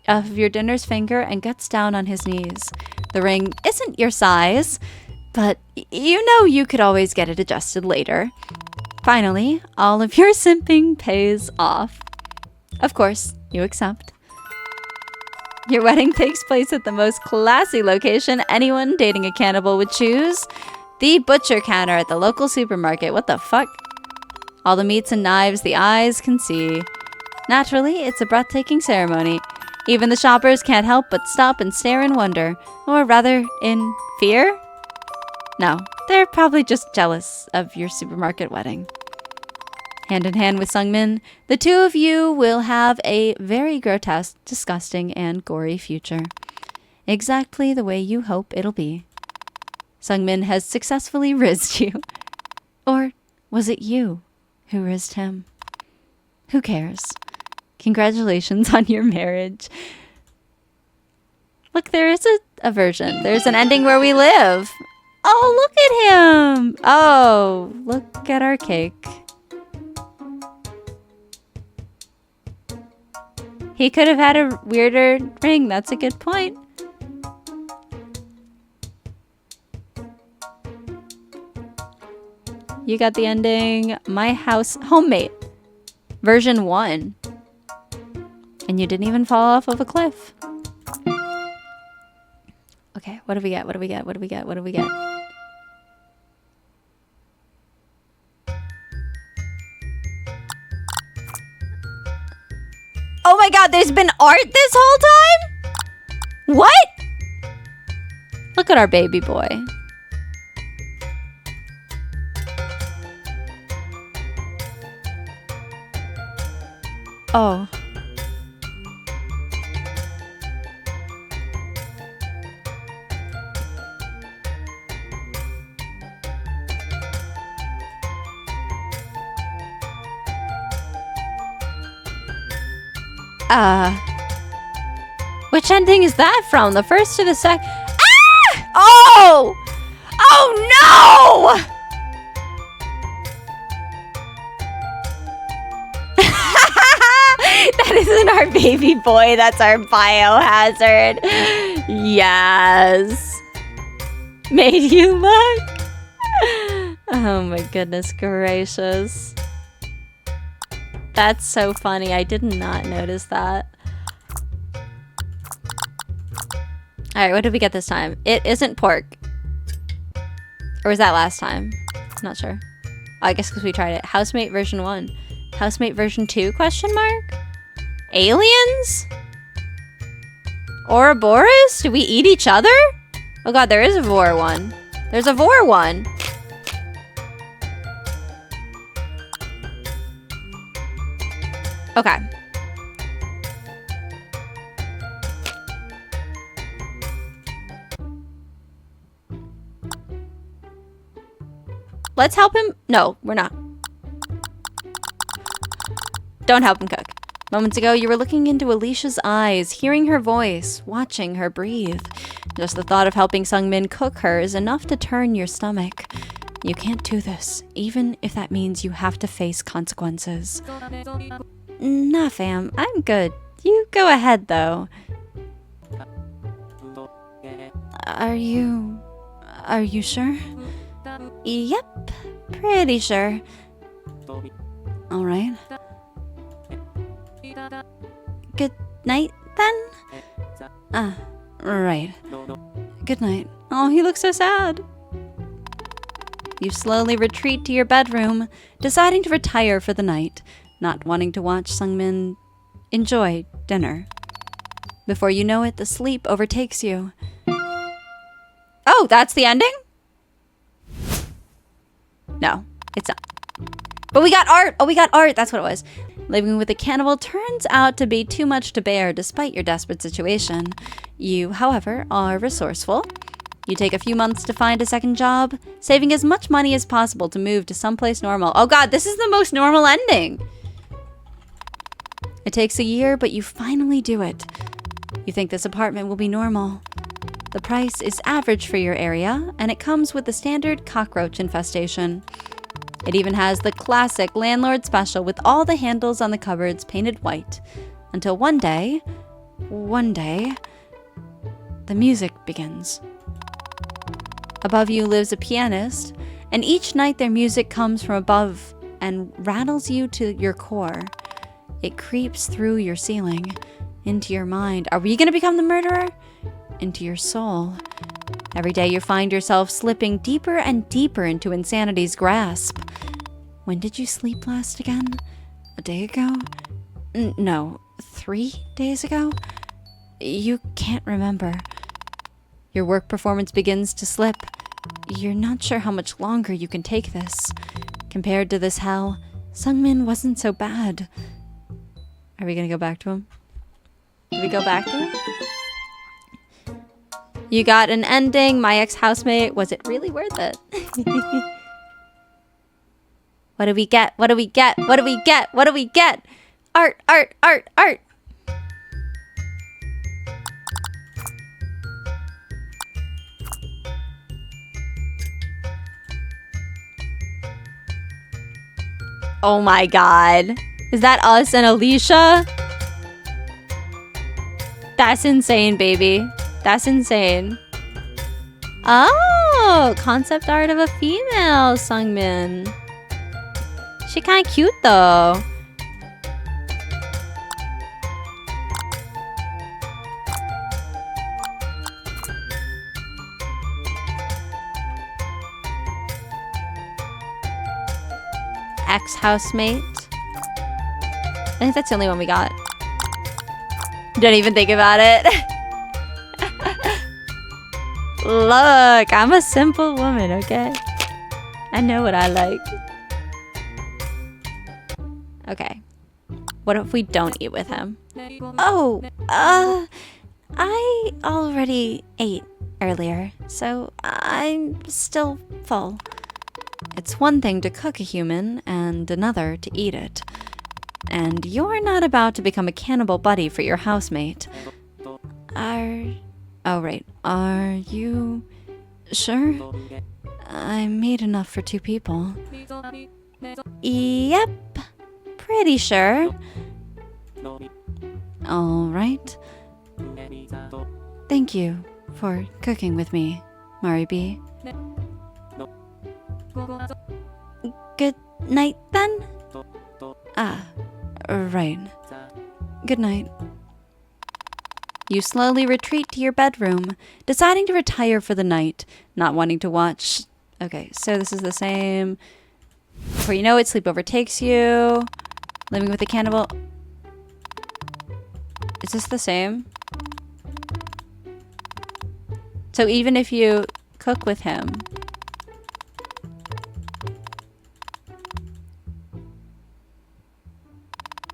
of your dinner's finger and gets down on his knees. The ring isn't your size, but you know you could always get it adjusted later. Finally, all of your simping pays off. Of course, you accept. Your wedding takes place at the most classy location anyone dating a cannibal would choose. The butcher counter at the local supermarket. What the fuck? All the meats and knives the eyes can see. Naturally, it's a breathtaking ceremony. Even the shoppers can't help but stop and stare in wonder. Or rather, in fear? No, they're probably just jealous of your supermarket wedding. Hand in hand with Sungmin, the two of you will have a very grotesque, disgusting, and gory future. Exactly the way you hope it'll be. Sungmin has successfully rizzed you. Or was it you who rizzed him? Who cares? Congratulations on your marriage. Look, there is a version. There's an ending where we live. Oh, look at him. Oh, look at our cake. He could have had a weirder ring. That's a good point. You got the ending. My Housemate. Version 1. And you didn't even fall off of a cliff. Okay, what do we get? What do we get? What do we get? What do we get? Oh my god, there's been art this whole time? What? Look at our baby boy. Oh. Which ending is that from? The first or the second? Ah! Oh! Oh no! That isn't our baby boy, that's our biohazard. Yes. Made you look. Oh my goodness gracious. That's so funny. I did not notice that. Alright, what did we get this time? It isn't pork. Or was that last time? I'm not sure. Oh, I guess because we tried it. Housemate version 1. Housemate version 2? Question mark? Aliens? Ouroboros? Do we eat each other? Oh god, there is a vor one. There's a vor one. Okay. Let's help him. No, we're not. Don't help him cook. Moments ago, you were looking into Alicia's eyes, hearing her voice, watching her breathe. Just the thought of helping Sungmin cook her is enough to turn your stomach. You can't do this, even if that means you have to face consequences. Nah, fam. I'm good. You go ahead, though. Are you sure? Yep. Pretty sure. Alright. Good night, then? Right. Good night. Oh, he looks so sad. You slowly retreat to your bedroom, deciding to retire for the night, not wanting to watch Sungmin enjoy dinner. Before you know it, the sleep overtakes you. Oh, that's the ending? No, it's not. But we got art! Oh, we got art! That's what it was. Living with a cannibal turns out to be too much to bear despite your desperate situation. You, however, are resourceful. You take a few months to find a second job, saving as much money as possible to move to someplace normal. Oh god, this is the most normal ending! It takes a year, but you finally do it. You think this apartment will be normal. The price is average for your area, and it comes with the standard cockroach infestation. It even has the classic landlord special with all the handles on the cupboards painted white. Until one day, one day, the music begins. Above you lives a pianist, and each night their music comes from above and rattles you to your core. It creeps through your ceiling, into your mind. Are we gonna become the murderer? Into your soul. Every day you find yourself slipping deeper and deeper into insanity's grasp. When did you sleep last again? A day ago? No, 3 days ago? You can't remember. Your work performance begins to slip. You're not sure how much longer you can take this. Compared to this hell, Sungmin wasn't so bad. Are we gonna go back to him? Do we go back to him? You got an ending, my ex-housemate. Was it really worth it? What do we get? What do we get? What do we get? What do we get? Art, art, art, art. Oh my god. Is that us and Alicia? That's insane, baby. That's insane. Oh, concept art of a female Sungmin. She kind of cute though. Ex-housemate. I think that's the only one we got. Don't even think about it. Look, I'm a simple woman, okay? I know what I like. Okay. What if we don't eat with him? Oh, I already ate earlier, so I'm still full. It's one thing to cook a human, and another to eat it. And you're not about to become a cannibal buddy for your housemate. Oh, right. Are you sure? I made enough for 2 people. Yep. Pretty sure. All right. Thank you for cooking with me, Mari B. Good night, then? Ah, right. Good night. You slowly retreat to your bedroom, deciding to retire for the night, not wanting to watch. Okay, so this is the same. Before you know it, sleep overtakes you. Living with a cannibal. Is this the same? So even if you cook with him.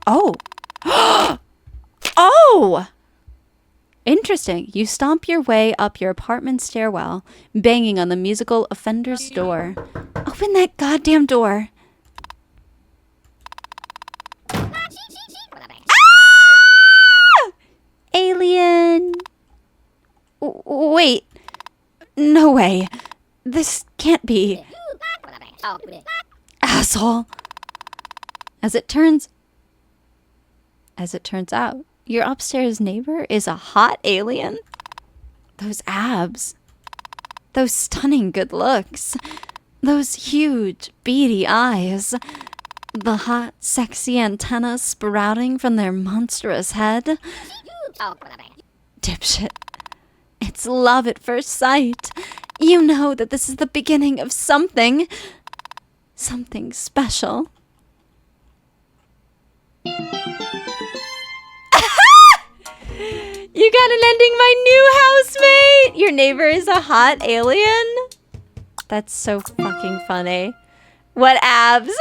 Oh! Oh! Interesting. You stomp your way up your apartment stairwell, banging on the musical offender's door. Open that goddamn door. Ah! Alien! Wait. No way. This can't be. Asshole. As it turns out, your upstairs neighbor is a hot alien. Those abs. Those stunning good looks. Those huge, beady eyes. The hot, sexy antennas sprouting from their monstrous head. Dipshit. It's love at first sight. You know that this is the beginning of something. Something special. You got an ending, my new housemate! Your neighbor is a hot alien? That's so fucking funny. What abs?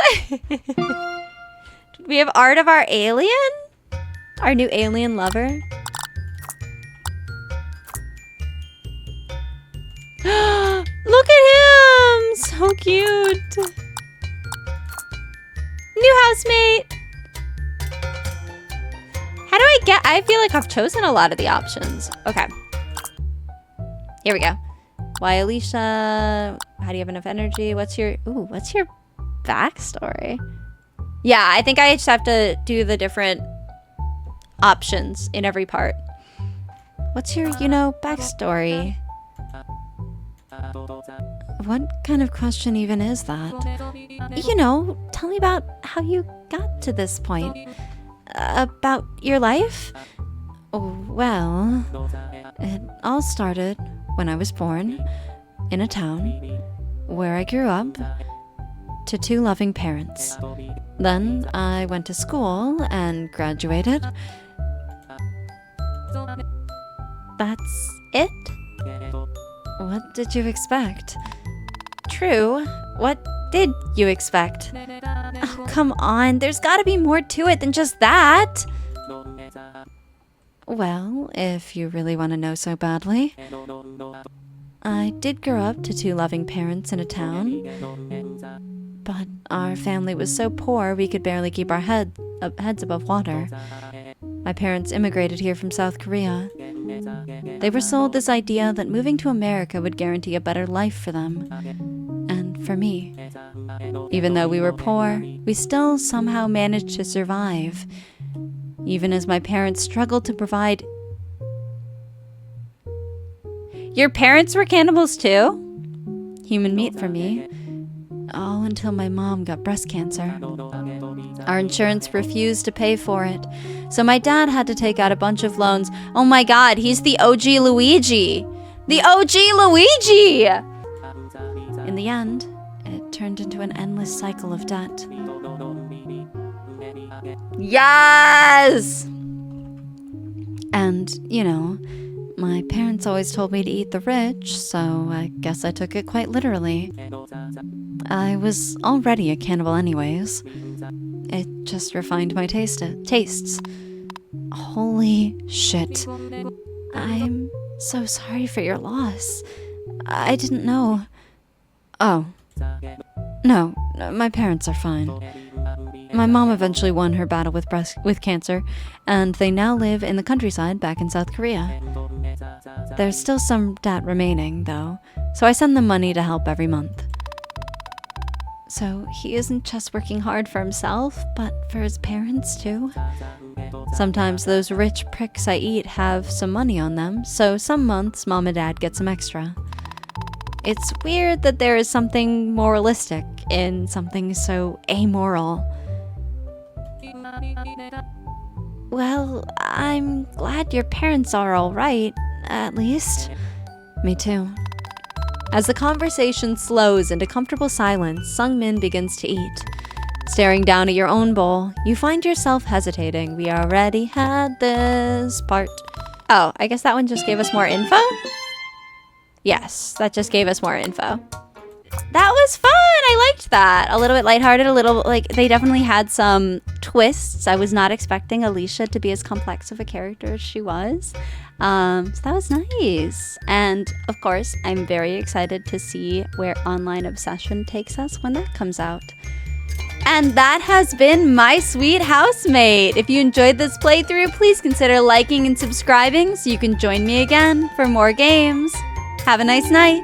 We have art of our alien? Our new alien lover? Look at him! So cute. New housemate! How do I feel like I've chosen a lot of the options. Okay. Here we go. Why Alicia? How do you have enough energy? What's your backstory? Yeah, I think I just have to do the different options in every part. What's your, backstory? What kind of question even is that? Tell me about how you got to this point. About your life? Oh, well, it all started when I was born in a town where I grew up to 2 loving parents. Then I went to school and graduated. That's it? What did you expect? True. What did you expect? Oh, come on. There's gotta be more to it than just that. Well, if you really want to know so badly, I did grow up to 2 loving parents in a town, but our family was so poor we could barely keep our heads above water. My parents immigrated here from South Korea. They were sold this idea that moving to America would guarantee a better life for them, and for me. Even though we were poor, we still somehow managed to survive, even as my parents struggled to provide. Your parents were cannibals too? Human meat for me. All until my mom got breast cancer. Our insurance refused to pay for it, so my dad had to take out a bunch of loans. Oh my god, he's the OG Luigi! The OG Luigi! In the end, it turned into an endless cycle of debt. Yes! And, my parents always told me to eat the rich, so I guess I took it quite literally. I was already a cannibal anyways. It just refined my tastes. Holy shit. I'm so sorry for your loss. I didn't know. Oh. No, my parents are fine. My mom eventually won her battle with cancer, and they now live in the countryside back in South Korea. There's still some debt remaining, though, so I send them money to help every month. So he isn't just working hard for himself, but for his parents, too. Sometimes those rich pricks I eat have some money on them, so some months Mom and Dad get some extra. It's weird that there is something moralistic in something so amoral. Well, I'm glad your parents are all right, at least. Me too. As the conversation slows into comfortable silence, Sung-min begins to eat. Staring down at your own bowl, you find yourself hesitating. We already had this part. Oh, I guess that one just gave us more info? Yes, that just gave us more info. That was fun! I liked that. A little bit lighthearted, they definitely had some twists. I was not expecting Alicia to be as complex of a character as she was. So that was nice. And, of course, I'm very excited to see where Online Obsession takes us when that comes out. And that has been My Sweet Housemate. If you enjoyed this playthrough, please consider liking and subscribing so you can join me again for more games. Have a nice night.